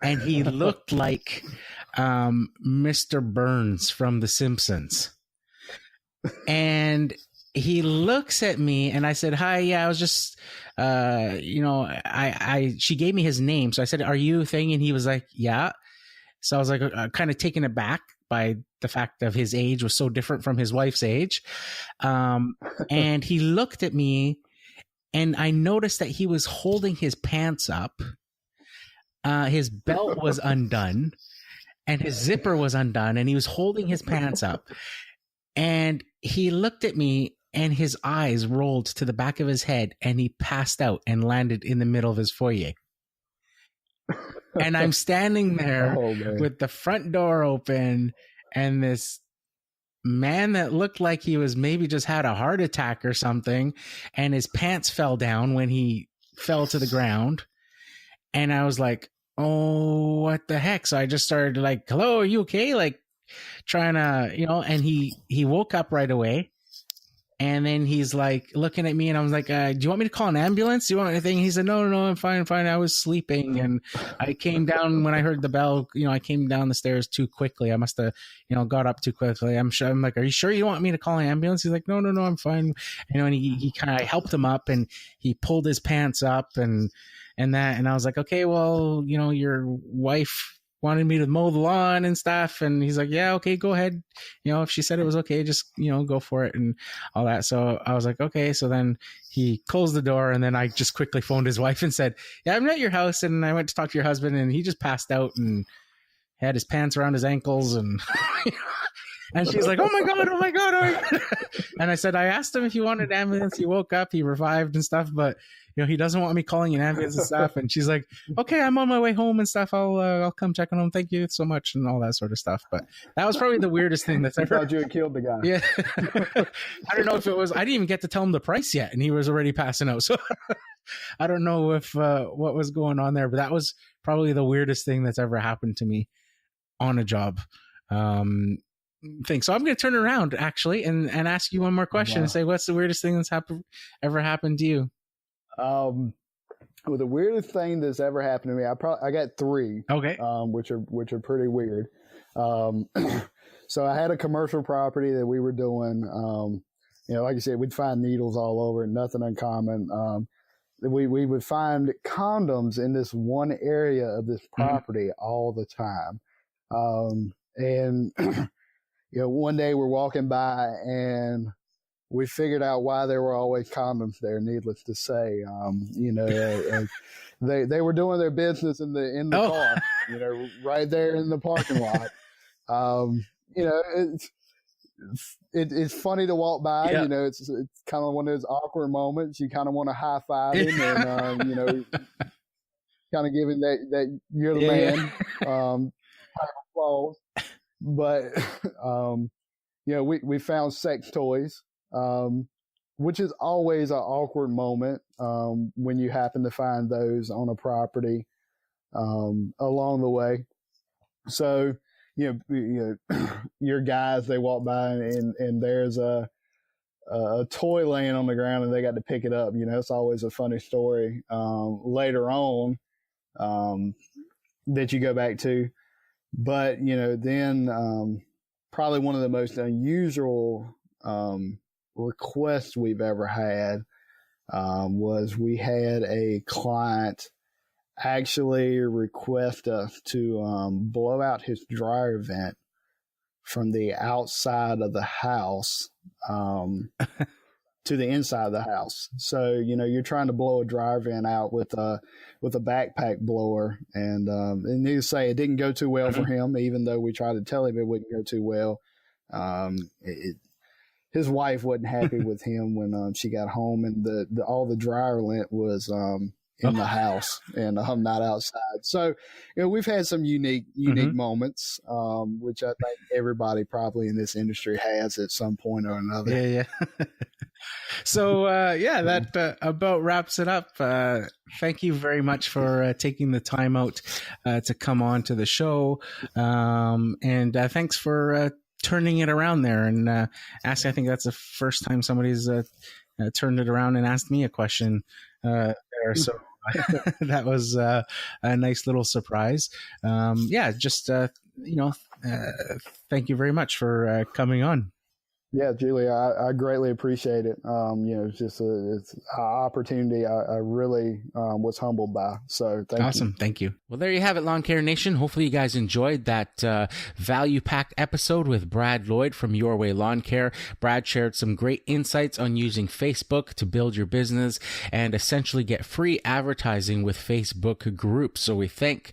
And he looked like Mr. Burns from The Simpsons. And he looks at me, and I said, hi, yeah, I was just, she gave me his name. So I said, are you thing? And he was like, yeah. So I was like, kind of taken aback by the fact of his age was so different from his wife's age. And he looked at me, and I noticed that he was holding his pants up. His belt was undone, and his zipper was undone, and he was holding his pants up. And he looked at me, and his eyes rolled to the back of his head, and he passed out and landed in the middle of his foyer. And I'm standing there with the front door open, and this man that looked like he was maybe just had a heart attack or something, and his pants fell down when he fell to the ground. And I was like, oh, what the heck? So I just started like, hello, are you okay? Like trying to, and he woke up right away. And then he's like looking at me, and I was like, do you want me to call an ambulance? Do you want anything? He said, no, I'm fine. I was sleeping. And I came down when I heard the bell, I came down the stairs too quickly. I must have, got up too quickly. I'm like, are you sure you want me to call an ambulance? He's like, no, I'm fine. And he kind of helped him up, and he pulled his pants up and that. And I was like, okay, well, your wife wanted me to mow the lawn and stuff. And he's like, yeah, okay, go ahead. If she said it was okay, just, go for it and all that. So I was like, okay. So then he closed the door, and then I just quickly phoned his wife and said, yeah, I'm at your house. And I went to talk to your husband, and he just passed out and had his pants around his ankles. And, and she's like, oh my God. And I said, I asked him if he wanted an ambulance. He woke up, he revived and stuff, but he doesn't want me calling an ambulance and stuff. And she's like, okay, I'm on my way home and stuff. I'll come check on him. Thank you so much. And all that sort of stuff. But that was probably the weirdest thing that's ever. I thought you had killed the guy. Yeah. I don't know if it was, I didn't even get to tell him the price yet, and he was already passing out. So I don't know if, what was going on there, but that was probably the weirdest thing that's ever happened to me on a job. Thing. So I'm going to turn around actually and ask you one more question and say, what's the weirdest thing that's ever happened to you? Well, the weirdest thing that's ever happened to me, I got three. Okay. Which are pretty weird. So I had a commercial property that we were doing. Like I said, we'd find needles all over, nothing uncommon. We would find condoms in this one area of this property all the time. And one day we're walking by, and we figured out why there were always condoms there. Needless to say, they were doing their business in the car, right there in the parking lot. It's funny to walk by. Yeah. It's kind of one of those awkward moments. You kind of want to high five him, and kind of giving that you're the man type of applause. But we found sex toys, which is always an awkward moment when you happen to find those on a property along the way. So your guys, they walk by and there's a toy laying on the ground and they got to pick it up. It's always a funny story later on that you go back to. But, then probably one of the most unusual requests we've ever had was we had a client actually request us to blow out his dryer vent from the outside of the house to the inside of the house. So, you're trying to blow a dryer vent out with a backpack blower. And needless to say, it didn't go too well for him, even though we tried to tell him it wouldn't go too well. His wife wasn't happy with him when she got home, and all the dryer lint was in the house and not outside. So, we've had some unique moments, which I think everybody probably in this industry has at some point or another. Yeah. So, that about wraps it up. Thank you very much for taking the time out to come on to the show. And thanks for turning it around there and asking. I think that's the first time somebody's turned it around and asked me a question there. So that was a nice little surprise. Thank you very much for coming on. Yeah, Julie, I greatly appreciate it. It's just it's an opportunity I really was humbled by. So thank you. Awesome. Thank you. Well, there you have it, Lawn Care Nation. Hopefully you guys enjoyed that value-packed episode with Brad Lloyd from Your Way Lawn Care. Brad shared some great insights on using Facebook to build your business and essentially get free advertising with Facebook groups. So we thank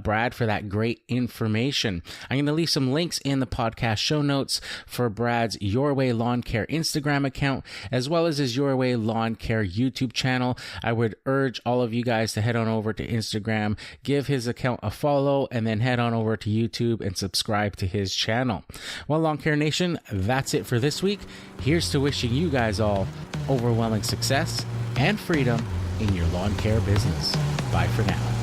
Brad for that great information. I'm going to leave some links in the podcast show notes for Brad's Your Way Lawn Care Instagram account, as well as his Your Way Lawn Care YouTube channel. I would urge all of you guys to head on over to Instagram, give his account a follow, and then head on over to YouTube and subscribe to his channel. Well, Lawn Care Nation, that's it for this week. Here's to wishing you guys all overwhelming success and freedom in your lawn care business. Bye for now.